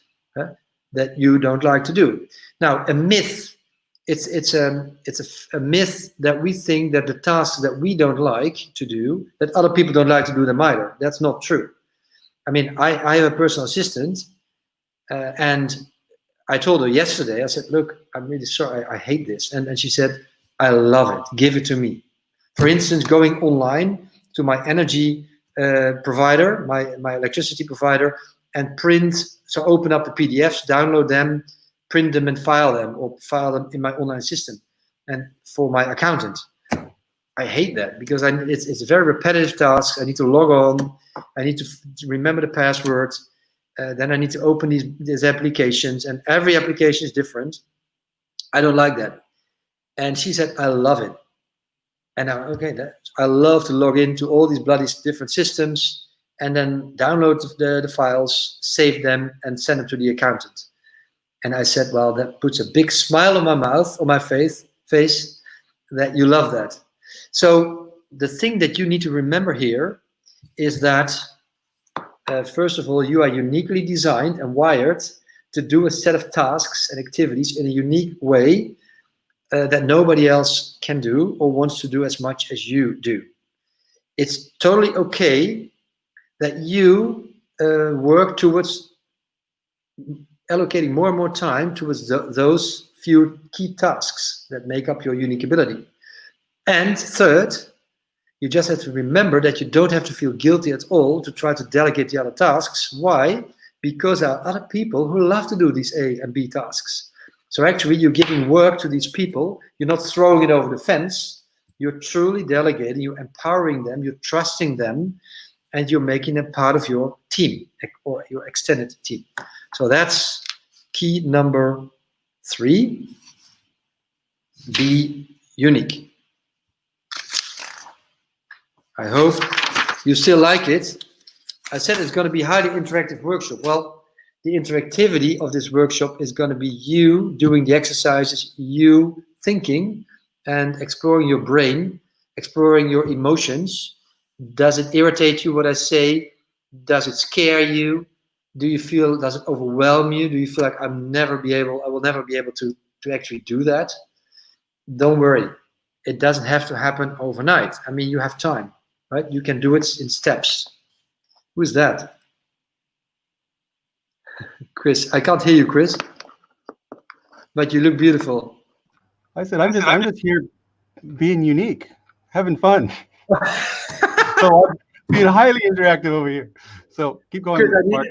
that you don't like to do. Now, a myth, it's a myth that we think that the tasks that we don't like to do, that other people don't like to do them either. That's not true. I mean, I have a personal assistant, and I told her yesterday, I said, look, I'm really sorry, I hate this. And she said, I love it, give it to me. For instance, going online to my energy provider, my electricity provider, and open up the PDFs, download them, print them and file them, or file them in my online system. And for my accountant, I hate that because it's a very repetitive task. I need to log on, I need to remember the password, then I need to open these applications, and every application is different. I don't like that. And she said, I love it. And I love to log into all these bloody different systems and then download the files, save them, and send them to the accountant. And I said, well, that puts a big smile on my mouth, on my face, that you love that. So the thing that you need to remember here is that, first of all, you are uniquely designed and wired to do a set of tasks and activities in a unique way that nobody else can do or wants to do as much as you do. It's totally okay that you work towards allocating more and more time towards those few key tasks that make up your unique ability. And third, you just have to remember that you don't have to feel guilty at all to try to delegate the other tasks. Why? Because there are other people who love to do these A and B tasks. So actually, you're giving work to these people. You're not throwing it over the fence. You're truly delegating, you're empowering them, you're trusting them, and you're making them part of your team or your extended team. So that's key number 3. Be unique. I hope you still like it. I said it's going to be a highly interactive workshop. Well, the interactivity of this workshop is going to be you doing the exercises, you thinking and exploring your brain, exploring your emotions. Does it irritate you what I say? Does it scare you? Does it overwhelm you? Do you feel like I will never be able to actually do that? Don't worry. It doesn't have to happen overnight. I mean, you have time, right? You can do it in steps. Who's that? Chris. I can't hear you, Chris. But you look beautiful. I said, I'm just here being unique, having fun. So I'm being highly interactive over here. So keep going, Chris, Mark.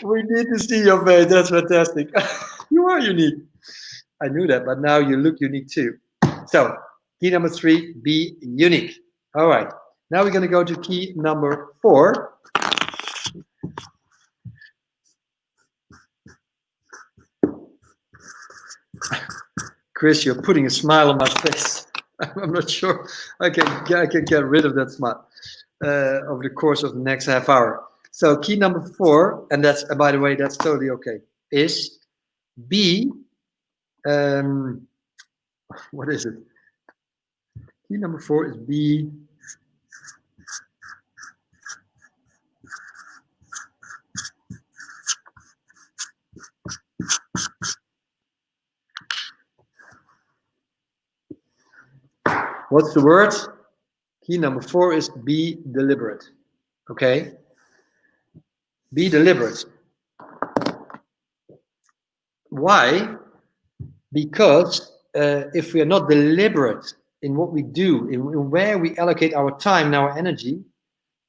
we need to see your face. That's fantastic. You are unique. I knew that, but now you look unique too. So key number 3, be unique. All right. Now we're going to go to key number 4. Chris, you're putting a smile on my face. I'm not sure I can get rid of that smile over the course of the next half hour. So key number 4, and that's, by the way, that's totally okay, is be, what is it? Key number 4 is be what's the word? Key number 4 is be deliberate. Okay? Be deliberate. Why? Because if we are not deliberate in what we do, in where we allocate our time and our energy,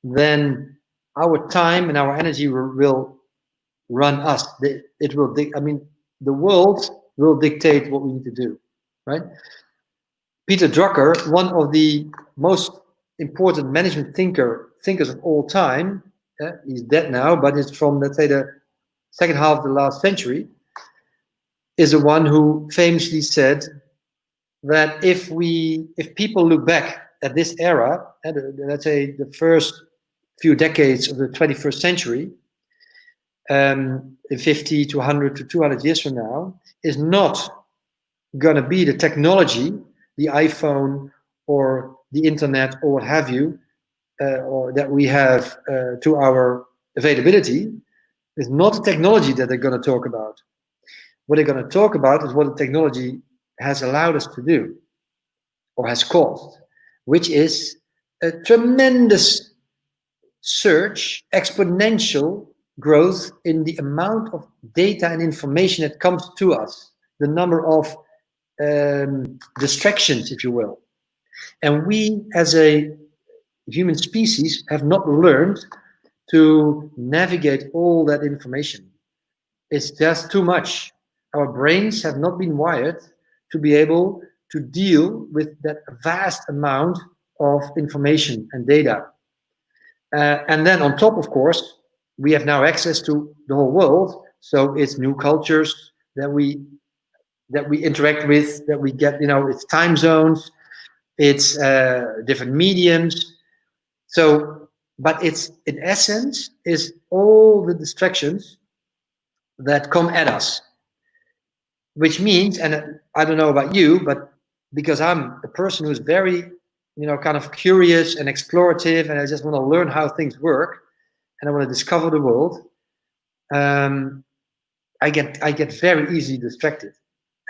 then our time and our energy will run us. It will. The world will dictate what we need to do, right? Peter Drucker, one of the most important management thinkers of all time, he's dead now, but it's from, let's say, the second half of the last century, is the one who famously said that if people look back at this era, let's say the first few decades of the 21st century, in 50 to 100 to 200 years from now, is not going to be the technology, the iPhone or the internet or what have you, or that we have to our availability. It's not the technology that they're going to talk about. What they're going to talk about is what the technology has allowed us to do or has caused, which is a tremendous surge, exponential growth in the amount of data and information that comes to us, the number of distractions, if you will. And we, as a human species, have not learned to navigate all that information. It's just too much. Our brains have not been wired to be able to deal with that vast amount of information and data. And then on top, of course, we have now access to the whole world. So it's new cultures that we interact with, that we get, it's time zones, it's different mediums. So, but it's, in essence, is all the distractions that come at us. which means, and I don't know about you, but because I'm a person who's very, kind of curious and explorative, and I just want to learn how things work, and I want to discover the world. I get very easily distracted.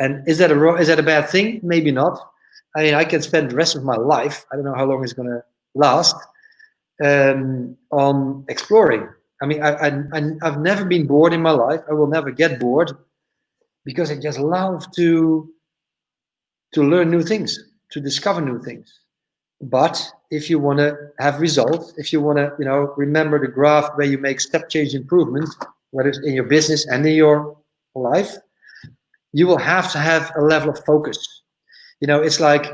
And is that a bad thing? Maybe not. I mean, I can spend the rest of my life, I don't know how long it's going to last, on exploring. I mean, I've never been bored in my life. I will never get bored because I just love to learn new things, to discover new things. But if you want to have results, if you want to, remember the graph where you make step change improvements, whether it's in your business and in your life, you will have to have a level of focus. It's like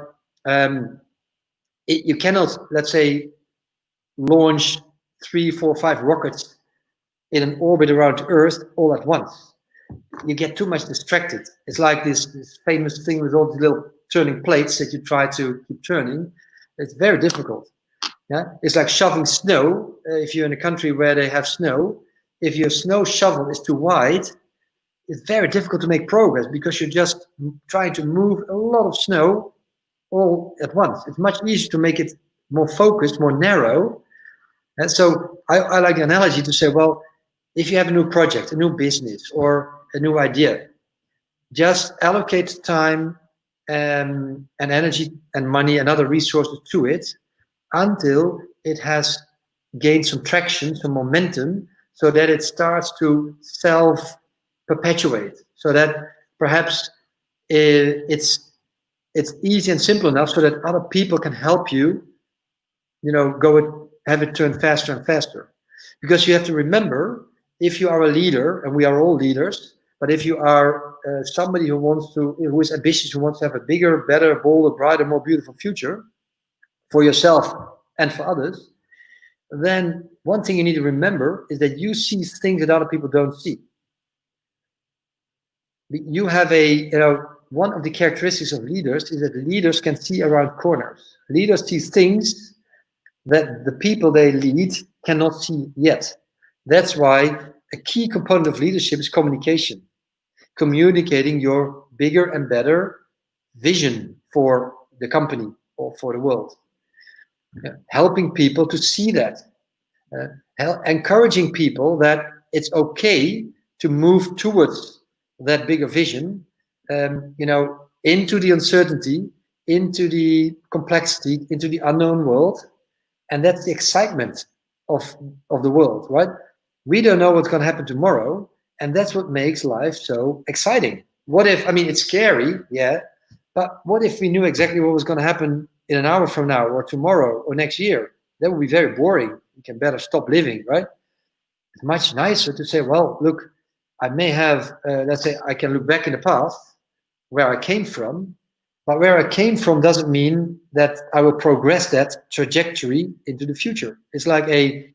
you cannot, let's say, launch 3, 4, 5 rockets in an orbit around Earth all at once. You get too much distracted. It's like this famous thing with all the little turning plates that you try to keep turning. It's very difficult. Yeah, it's like shoveling snow. If you're in a country where they have snow, if your snow shovel is too wide, it's very difficult to make progress because you're just trying to move a lot of snow all at once. It's much easier to make it more focused, more narrow. And so I like the analogy to say, well, if you have a new project, a new business, or a new idea, just allocate time and energy and money and other resources to it until it has gained some traction, some momentum, so that it starts to self-perpetuate, so that perhaps it's easy and simple enough so that other people can help you, have it turn faster and faster. Because you have to remember, if you are a leader, and we are all leaders, but if you are somebody who is ambitious, who wants to have a bigger, better, bolder, brighter, more beautiful future for yourself and for others, then one thing you need to remember is that you see things that other people don't see. You have one of the characteristics of leaders is that leaders can see around corners. Leaders see things that the people they lead cannot see yet. That's why a key component of leadership is communication. Communicating your bigger and better vision for the company or for the world. Helping people to see that. Encouraging people that it's okay to move towards that bigger vision, into the uncertainty, into the complexity, into the unknown world. And that's the excitement of the world, right? We don't know what's going to happen tomorrow, and that's what makes life so exciting. What if, it's scary, yeah, but what if we knew exactly what was going to happen in an hour from now, or tomorrow, or next year? That would be very boring. We can better stop living, right? It's much nicer to say, well, look, I may have, let's say, I can look back in the past where I came from, but where I came from doesn't mean that I will progress that trajectory into the future. It's like a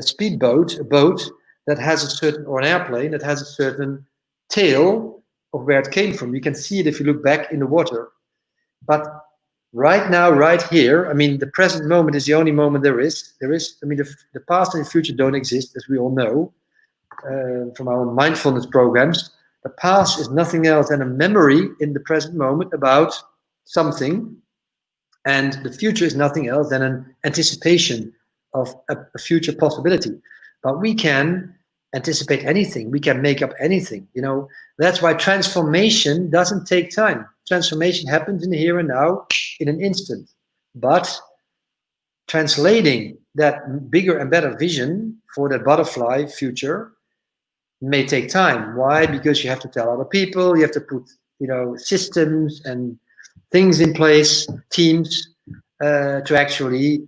speedboat, a boat that has a certain, or an airplane that has a certain tail of where it came from. You can see it if you look back in the water. But right now, right here, the present moment is the only moment there is. The past and the future don't exist, as we all know from our mindfulness programs. The past is nothing else than a memory in the present moment about something, and the future is nothing else than an anticipation of a future possibility. But we can anticipate anything. We can make up anything. That's why transformation doesn't take time. Transformation happens in the here and now, in an instant. But translating that bigger and better vision for that butterfly future may take time. Why? Because you have to tell other people, you have to put, systems and things in place, teams, to actually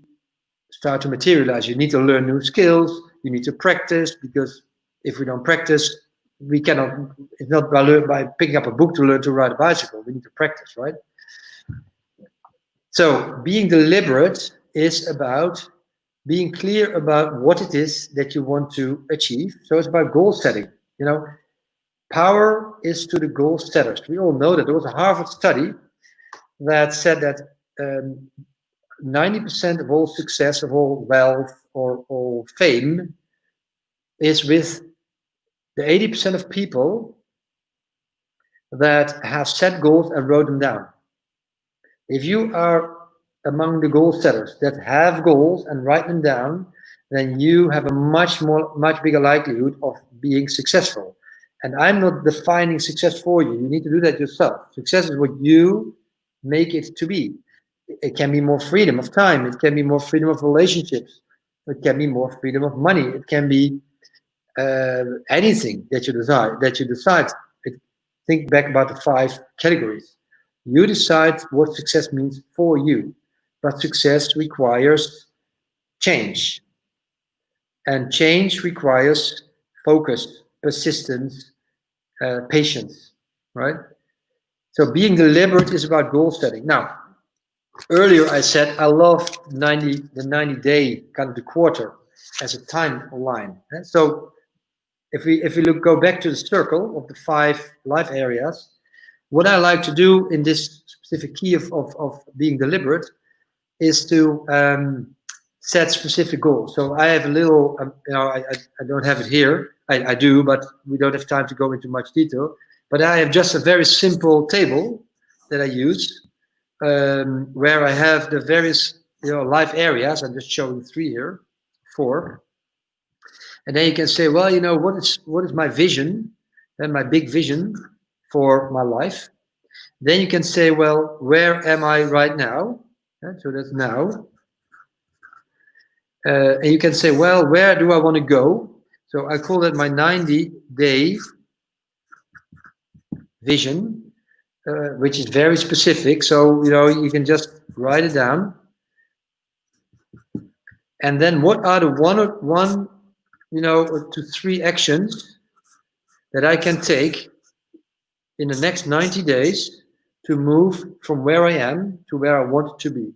start to materialize. You need to learn new skills, you need to practice, because if we don't practice, we cannot, it's not by picking up a book to learn to ride a bicycle. We need to practice, right? So being deliberate is about being clear about what it is that you want to achieve. So it's about goal setting. Power is to the goal setters. We all know that there was a Harvard study that said that 90% of all success, of all wealth, or all fame is with the 80% of people that have set goals and wrote them down. If you are among the goal setters that have goals and write them down, then you have a much bigger likelihood of being successful. And I'm not defining success for you. You need to do that yourself. Success is what you make it to be. It can be more freedom of time. It can be more freedom of relationships. It can be more freedom of money. It can be anything that you desire. Think back about the 5 categories. You decide what success means for you, but success requires change, and change requires focus, persistence, patience, right? So being deliberate is about goal setting. Now, earlier I said I love the 90-day, kind of the quarter, as a timeline. So if we go back to the circle of the 5 life areas, what I like to do in this specific key of being deliberate is to set specific goals. So I have a little, I don't have it here. I do, but we don't have time to go into much detail. But I have just a very simple table that I use where I have the various life areas. I'm just showing 3 here, 4. And then you can say, well, what is my vision and my big vision for my life? Then you can say, well, where am I right now? So that's now. And you can say, well, where do I want to go? So I call that my 90-day vision, which is very specific. So, you can just write it down. And then what are the one to 3 actions that I can take in the next 90 days to move from where I am to where I want to be?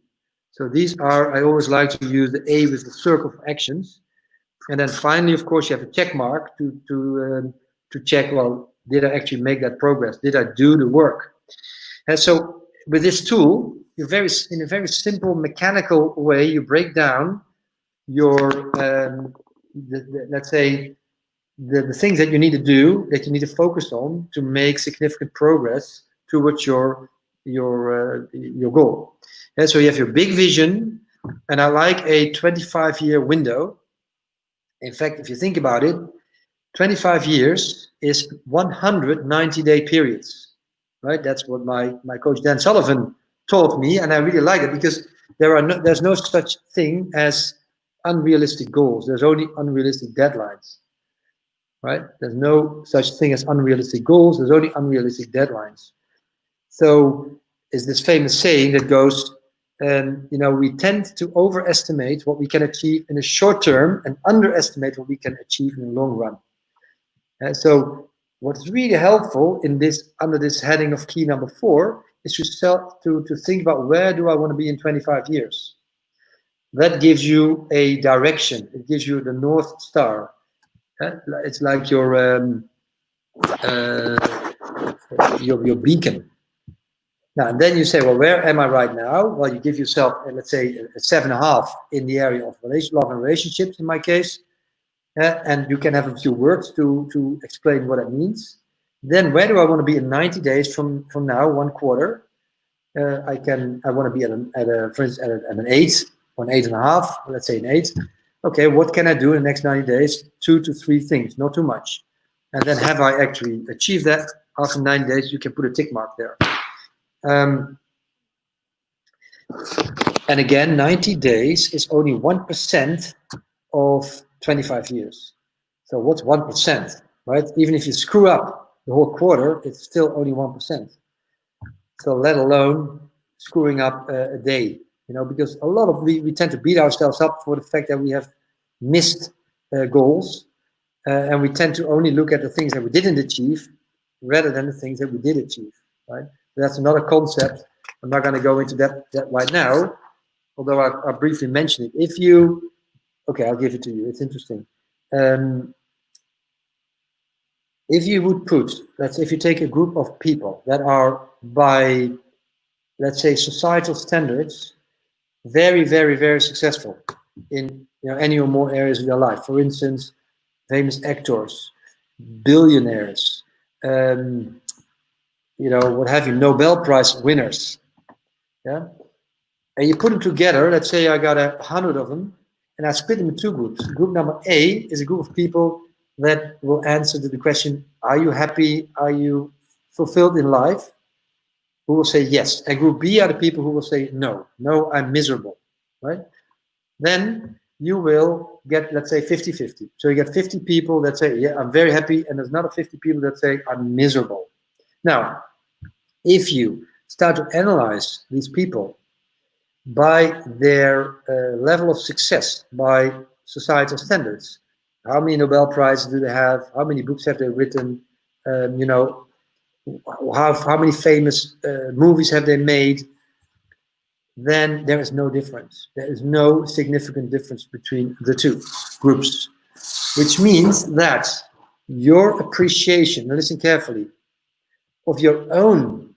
So these are, I always like to use the A with the circle of actions. And then finally, of course, you have a check mark to check, well, did I actually make that progress? Did I do the work? And so with this tool, in a very simple mechanical way, you break down your, let's say, the things that you need to do, that you need to focus on to make significant progress towards your goal. And so you have your big vision, and I like a 25-year window. In fact, if you think about it, 25 years is 190-day periods, right? That's what my coach Dan Sullivan taught me, and I really like it because there's no such thing as unrealistic goals. There's only unrealistic deadlines, right? There's no such thing as unrealistic goals. There's only unrealistic deadlines. So is this famous saying that goes, we tend to overestimate what we can achieve in the short term and underestimate what we can achieve in the long run. So what's really helpful under this heading of key number 4 is to think about, where do I want to be in 25 years? That gives you a direction. It gives you the North Star. It's like your beacon. Now, and then you say, well, where am I right now? Well, you give yourself, let's say, a 7.5 in the area of love and relationships, in my case. And you can have a few words to explain what it means. Then where do I want to be in 90 days from now, 1 quarter? I want to be for instance, at an 8 or an 8.5, let's say an 8. Okay, what can I do in the next 90 days? 2 to 3 things, not too much. And then have I actually achieved that? After 90 days, you can put a tick mark there. And again, 90 days is only 1% of 25 years. So what's 1%, right? Even if you screw up the whole quarter, it's still only 1%. So let alone screwing up a day, because a lot of we tend to beat ourselves up for the fact that we have missed goals, and we tend to only look at the things that we didn't achieve rather than the things that we did achieve, right? So that's another concept. I'm not going to go into that right now, although I briefly mentioned it. Okay, I'll give it to you. It's interesting. If you would put, if you take a group of people that are by, let's say, societal standards, very, very, very successful in any or more areas of their life. For instance, famous actors, billionaires, what have you, Nobel Prize winners. Yeah. And you put them together. Let's say I got 100 of them, and I split them in two groups. Group number A is a group of people that will answer to the question, are you happy? Are you fulfilled in life? Who will say yes. And group B are the people who will say no. No, I'm miserable. Right? Then you will get, let's say, 50-50. So you get 50 people that say, yeah, I'm very happy, and there's another 50 people that say, I'm miserable. Now, if you start to analyze these people by their level of success, by societal standards, how many Nobel Prizes do they have? How many books have they written? How many famous movies have they made? Then there is no difference. There is no significant difference between the two groups, which means that your appreciation, now listen carefully, of your own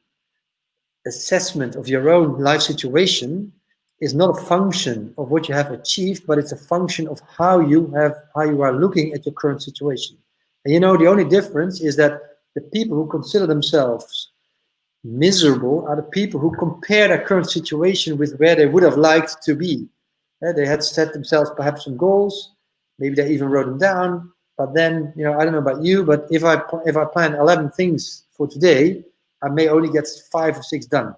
assessment of your own life situation is not a function of what you have achieved, but it's a function of how you are looking at your current situation. And the only difference is that the people who consider themselves miserable are the people who compare their current situation with where they would have liked to be. They had set themselves perhaps some goals, maybe they even wrote them down, but then, I don't know about you, but if I plan 11 things for today, I may only get 5 or 6 done.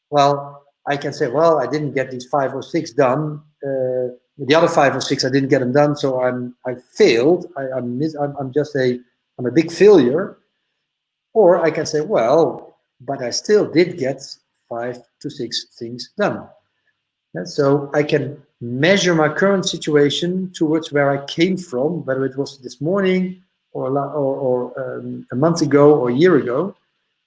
Well, I can say, well, I didn't get these 5 or 6 done. The other 5 or 6, I didn't get them done, so I failed. I'm a big failure. Or I can say, well, but I still did get 5 to 6 things done. And so I can measure my current situation towards where I came from, whether it was this morning or a month ago or a year ago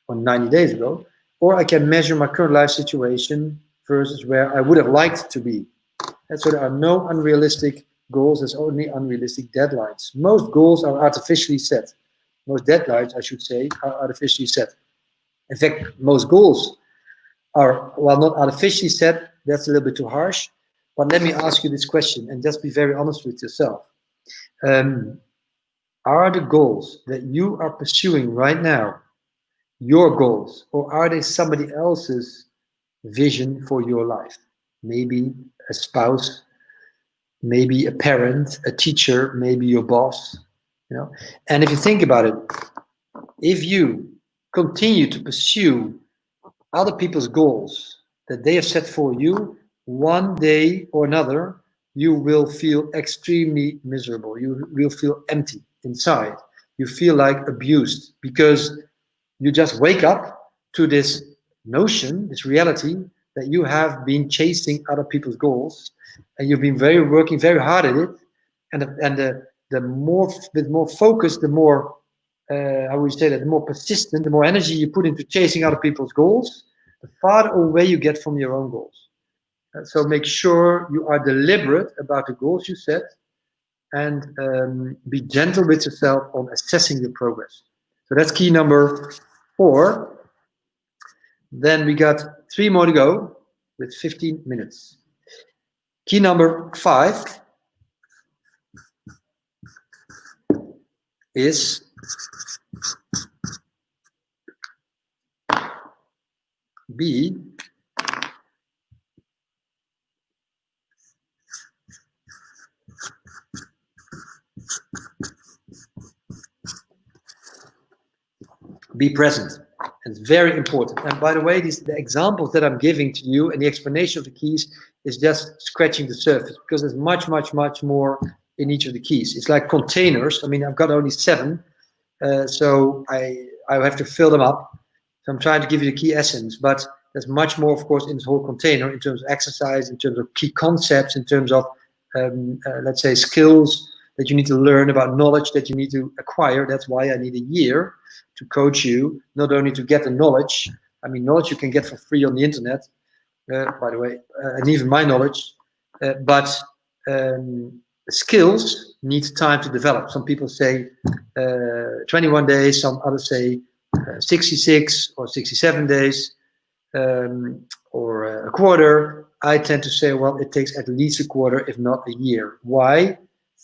or 90 days ago, or I can measure my current life situation versus where I would have liked to be. And so there are no unrealistic goals, there's only unrealistic deadlines. Most goals are artificially set. Most deadlines, I should say, are artificially set. In fact, most goals are, well, not artificially set, that's a little bit too harsh, but let me ask you this question and just be very honest with yourself. Are the goals that you are pursuing right now your goals, or are they somebody else's vision for your life? Maybe a spouse, maybe a parent, a teacher, maybe your boss, And if you think about it, if you continue to pursue other people's goals that they have set for you, one day or another, you will feel extremely miserable. You will feel empty inside. You feel like abused because you just wake up to this notion, this reality that you have been chasing other people's goals, and you've been working very hard at it, and the more focused, the more how would you say that, the more persistent, the more energy you put into chasing other people's goals, the farther away you get from your own goals. So make sure you are deliberate about the goals you set, and be gentle with yourself on assessing your progress. So that's key number 4. Then we got 3 more to go with 15 minutes. Key number 5 is be present. It's very important. And by the way, the examples that I'm giving to you and the explanation of the keys is just scratching the surface, because there's much, much, much more in each of the keys. It's like containers. I mean, I've got only 7, so I have to fill them up. So I'm trying to give you the key essence, but there's much more, of course, in this whole container, in terms of exercise, in terms of key concepts, in terms of, let's say, skills that you need to learn, about knowledge that you need to acquire. That's why I need a year to coach you, not only to get the knowledge. I mean, knowledge you can get for free on the internet, by the way, and even my knowledge, but skills need time to develop. Some people say 21 days, some others say 66 or 67 days, or a quarter. I tend to say, well, it takes at least a quarter, if not a year. Why?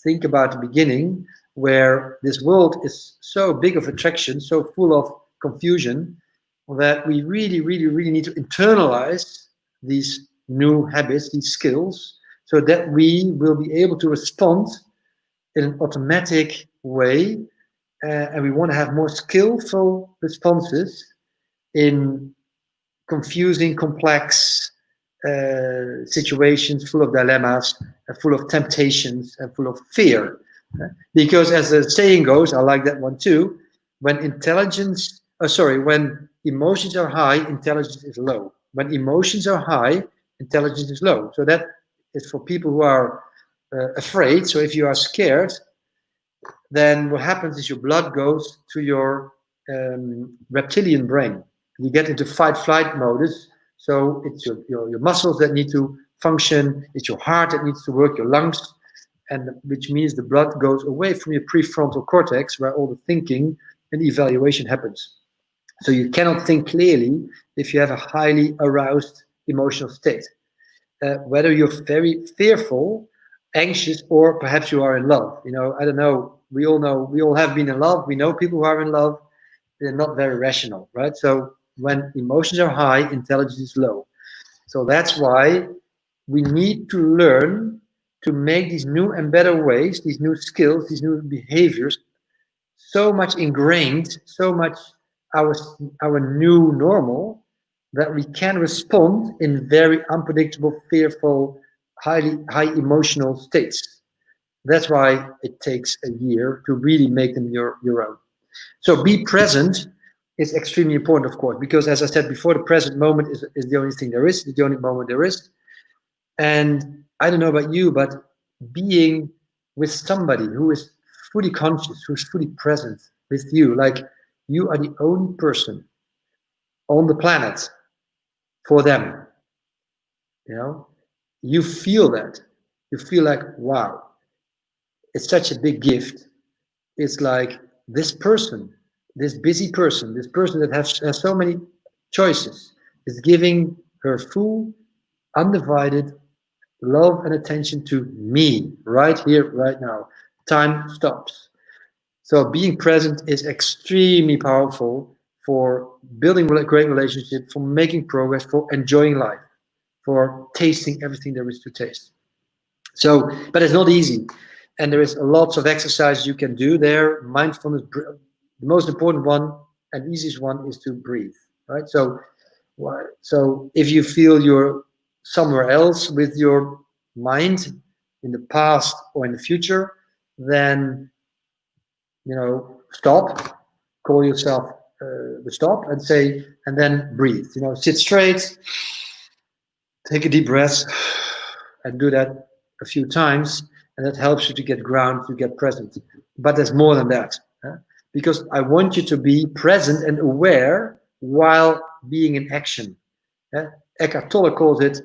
Think about the beginning, where this world is so big of attraction, so full of confusion, that we really, really, really need to internalize these new habits, these skills, so that we will be able to respond in an automatic way. And we want to have more skillful responses in confusing, complex situations full of dilemmas, full of temptations, and full of fear. Because as the saying goes, I like that one too, when when emotions are high, intelligence is low. When emotions are high, intelligence is low. So that is for people who are afraid. So if you are scared, then what happens is your blood goes to your reptilian brain. You get into fight flight modus. So it's your muscles that need to function, it's your heart that needs to work, your lungs, and which means the blood goes away from your prefrontal cortex where all the thinking and evaluation happens. So you cannot think clearly if you have a highly aroused emotional state. Whether you're very fearful, anxious, or perhaps you are in love. I don't know. We all have been in love. We know people who are in love. They're not very rational, right? So when emotions are high, intelligence is low. So that's why we need to learn to make these new and better ways, these new skills, these new behaviors so much ingrained, so much our our new normal, that we can respond in very unpredictable, fearful, high emotional states. That's why it takes a year to really make them your own. So be present is extremely important, of course, because as I said before, the present moment is the only thing there is, the only moment there is. And I don't know about you, but being with somebody who is fully conscious, who's fully present with you, like you are the only person on the planet for them, you know, you feel that. You feel like, wow, it's such a big gift. It's like this person, this busy person, this person that has so many choices, is giving her full, undivided love and attention to me right here, right now. Time stops. So being present is extremely powerful for building a great relationship, for making progress, for enjoying life, for tasting everything there is to taste. So, but it's not easy. And there is lots of exercises you can do there. Mindfulness, the most important one and easiest one is to breathe, right? So if you feel you're somewhere else with your mind in the past or in the future, then stop, call yourself the stop, and say, and then breathe. Sit straight, take a deep breath, and do that a few times, and that helps you to get grounded, to get present. But there's more than that, because I want you to be present and aware while being in action. Eckhart Tolle calls it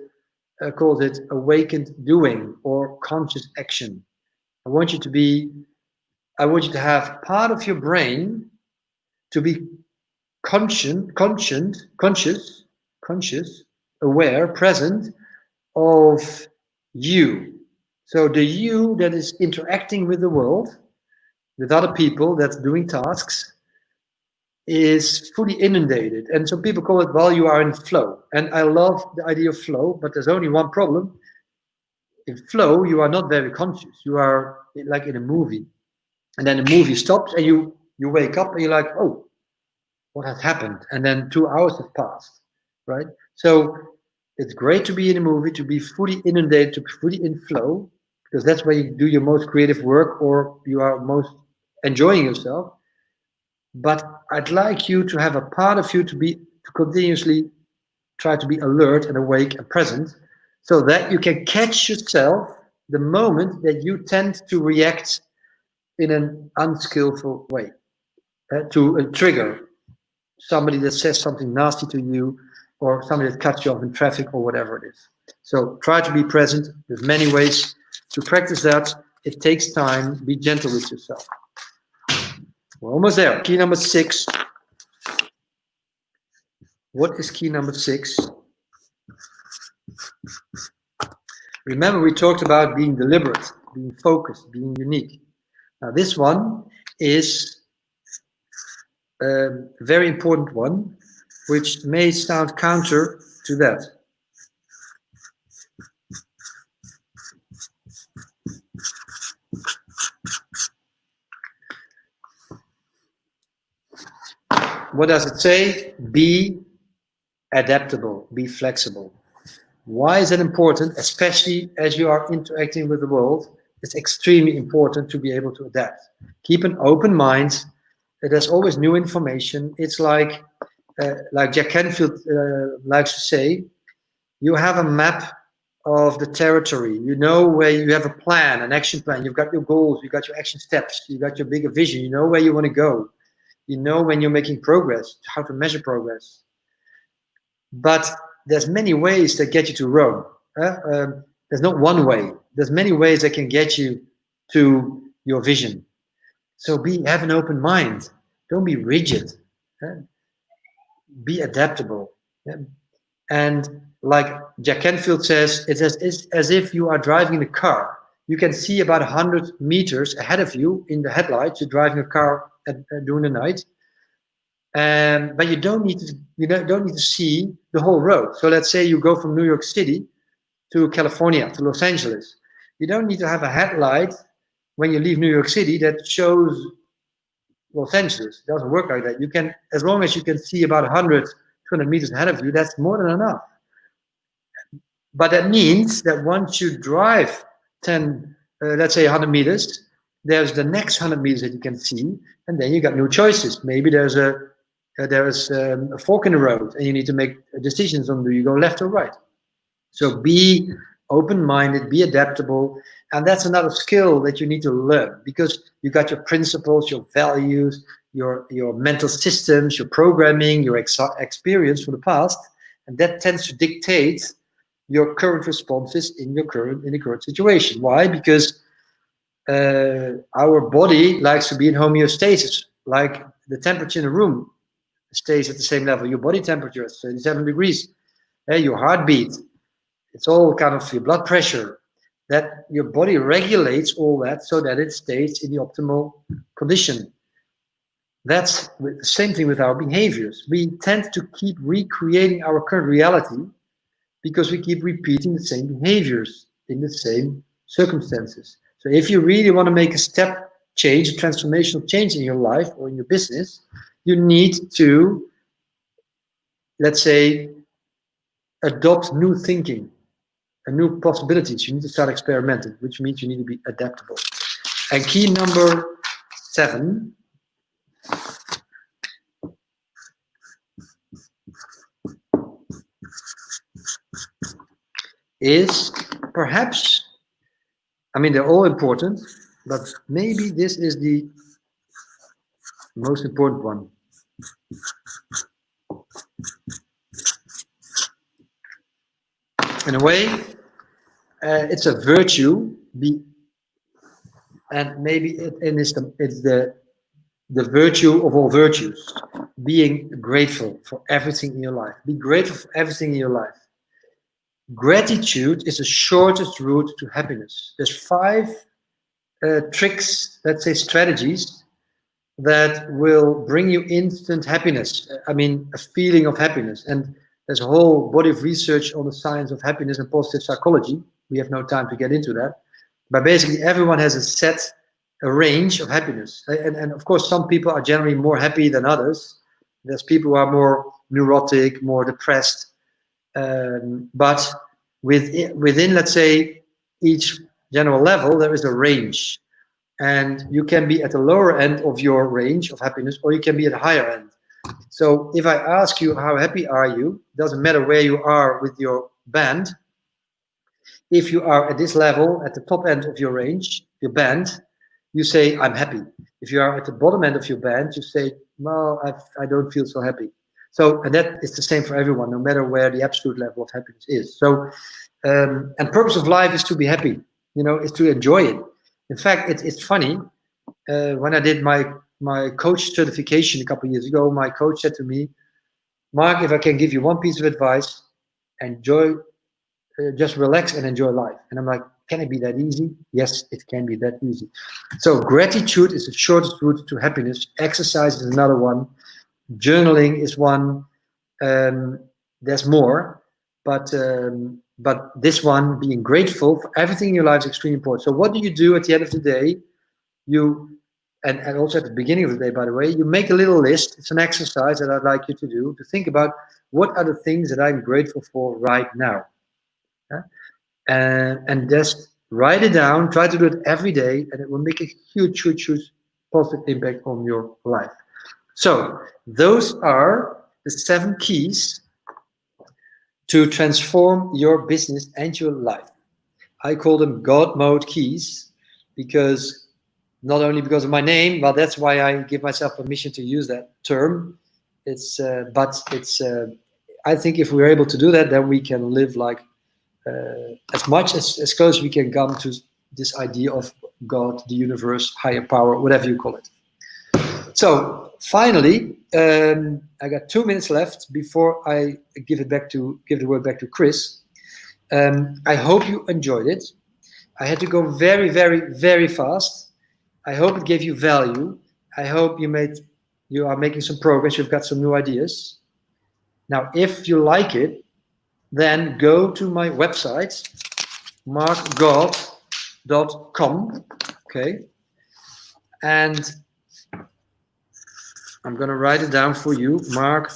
awakened doing or conscious action. I want you to have part of your brain to be conscious, aware, present of you. So the you that is interacting with the world, with other people, that's doing tasks, is fully inundated. And some people call it, well, you are in flow. And I love the idea of flow, but there's only one problem. In flow, you are not very conscious. You are like in a movie. And then the movie stops and you wake up and you're like, oh, what has happened? And then 2 hours have passed, right? So it's great to be in a movie, to be fully inundated, to be fully in flow, because that's where you do your most creative work or you are most enjoying yourself. But I'd like you to have a part of you to continuously try to be alert and awake and present, so that you can catch yourself the moment that you tend to react in an unskillful way, to a trigger, somebody that says something nasty to you, or somebody that cuts you off in traffic, or whatever it is. So try to be present. There's many ways to practice that. It takes time. Be gentle with yourself. We're almost there. Key number 6. What is key number 6? Remember, we talked about being deliberate, being focused, being unique. Now, this one is a very important one. which may sound counter to that. What does it say? Be adaptable, be flexible. Why is that important? Especially as you are interacting with the world, it's extremely important to be able to adapt. Keep an open mind. There's always new information. It's like Jack Canfield likes to say, you have a map of the territory. You know where you have a plan, an action plan. You've got your goals, you've got your action steps, you've got your bigger vision. You know where you want to go. You know when you're making progress, how to measure progress. But there's many ways that get you to Rome. There's not one way. There's many ways that can get you to your vision. So have an open mind. Don't be rigid. Be adaptable. And like Jack Canfield says, it's as if you are driving a car. You can see about 100 meters ahead of you in the headlights. You're driving a car during the night. But you don't need to see the whole road. So let's say you go from New York City to California, to Los Angeles. You don't need to have a headlight when you leave New York City that shows Los Angeles. It doesn't work like that. You can, as long as you can see about 100, 200 meters ahead of you, that's more than enough. But that means that once you drive 10, let's say 100 meters, there's the next 100 meters that you can see, and then you got new choices. Maybe there's a fork in the road, and you need to make decisions on do you go left or right. So be open-minded, be adaptable, and that's another skill that you need to learn, because you got your principles, your values, your mental systems, your programming, your experience from the past, and that tends to dictate your current responses in the current situation. Why? Because our body likes to be in homeostasis, like the temperature in a room stays at the same level. Your body temperature is 37 degrees. Your heartbeat, it's all kind of your blood pressure. That your body regulates all that so that it stays in the optimal condition. That's the same thing with our behaviors. We tend to keep recreating our current reality because we keep repeating the same behaviors in the same circumstances. So if you really want to make a step change, a transformational change in your life or in your business, you need to, let's say, adopt new thinking and new possibilities. You need to start experimenting, which means you need to be adaptable. And key number 7 is perhaps, I mean, they're all important, but maybe this is the most important one. In a way, it's a virtue, and maybe it's the virtue of all virtues, being grateful for everything in your life. Be grateful for everything in your life. Gratitude is the shortest route to happiness. There's 5 tricks, let's say strategies, that will bring you instant happiness. I mean, a feeling of happiness. And there's a whole body of research on the science of happiness and positive psychology. We have no time to get into that. But basically, everyone has a range of happiness. And of course, some people are generally more happy than others. There's people who are more neurotic, more depressed. But within, let's say, each general level, there is a range. And you can be at the lower end of your range of happiness, or you can be at the higher end. So if I ask you, how happy are you? Doesn't matter where you are with your band. If you are at this level, at the top end of your range, your band, you say, I'm happy. If you are at the bottom end of your band, you say, no, I don't feel so happy. So, and that is the same for everyone, no matter where the absolute level of happiness is. So, and purpose of life is to be happy, is to enjoy it. In fact, it's funny, when I did my coach certification a couple of years ago, my coach said to me, Mark, if I can give you one piece of advice, just relax and enjoy life. And I'm like, can it be that easy? Yes, it can be that easy. So gratitude is the shortest route to happiness. Exercise is another one. Journaling is one. There's more, but this one, being grateful for everything in your life, is extremely important. So what do you do at the end of the day? You and also at the beginning of the day, by the way, you make a little list. It's an exercise that I'd like you to do, to think about what are the things that I'm grateful for right now. Yeah? And just write it down. Try to do it every day, and it will make a huge, huge, huge positive impact on your life. So those are the 7 keys to transform your business and your life. I call them God mode keys, because not only because of my name, but that's why I give myself permission to use that term. I think if we're able to do that, then we can live like as much as close as we can come to this idea of God, the universe, higher power, whatever you call it. So finally, I got 2 minutes left before I give the word back to Chris. I hope you enjoyed it. I had to go very, very, very fast. I hope it gave you value. I hope you are making some progress. You've got some new ideas. Now, if you like it, then go to my website, marcgod.com. Okay. And I'm going to write it down for you, Marc.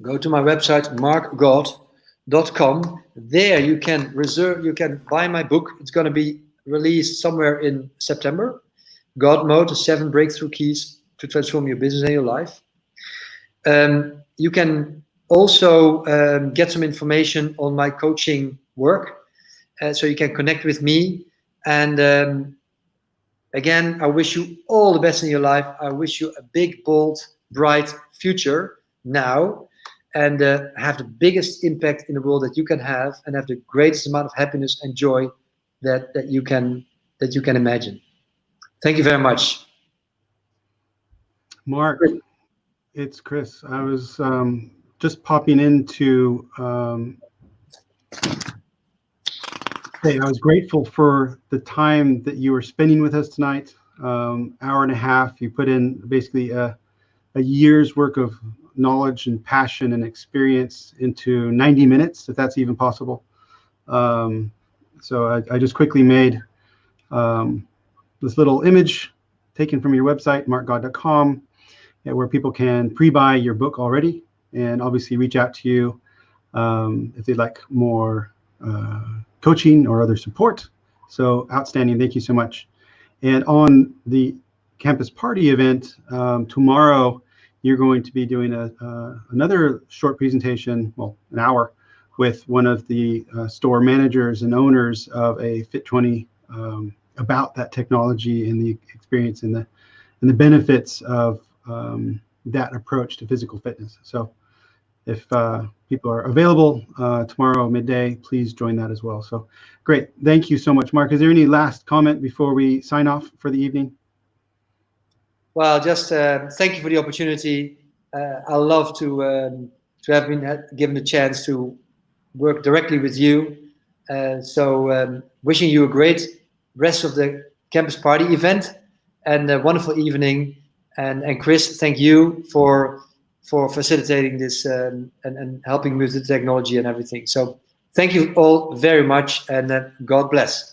Go to my website, marcgod.com. There you can buy my book. It's going to be released somewhere in September. God Mode, the 7 breakthrough keys to transform your business and your life. You can also get some information on my coaching work, so you can connect with me. And again, I wish you all the best in your life. I wish you a big, bold, bright future now, and have the biggest impact in the world that you can have, and have the greatest amount of happiness and joy that you can imagine. Thank you very much. Marc, it's Chris. I was just popping in to say I was grateful for the time that you were spending with us tonight. Hour and a half. You put in basically a year's work of knowledge and passion and experience into 90 minutes, if that's even possible. So I just quickly made this little image taken from your website, marcgod.com, where people can pre-buy your book already, and obviously reach out to you if they'd like more coaching or other support. So outstanding. Thank you so much. And on the campus party event tomorrow, you're going to be doing another short presentation, well, an hour, with one of the store managers and owners of a Fit20 about that technology and the experience and the benefits of that approach to physical fitness. So if people are available tomorrow midday, please join that as well. So great. Thank you so much, Marc. Is there any last comment before we sign off for the evening? Well, just thank you for the opportunity. I love to have been given the chance to work directly with you. So wishing you a great rest of the campus party event and a wonderful evening. And Chris, thank you for facilitating this and helping me with the technology and everything. So thank you all very much, and God bless.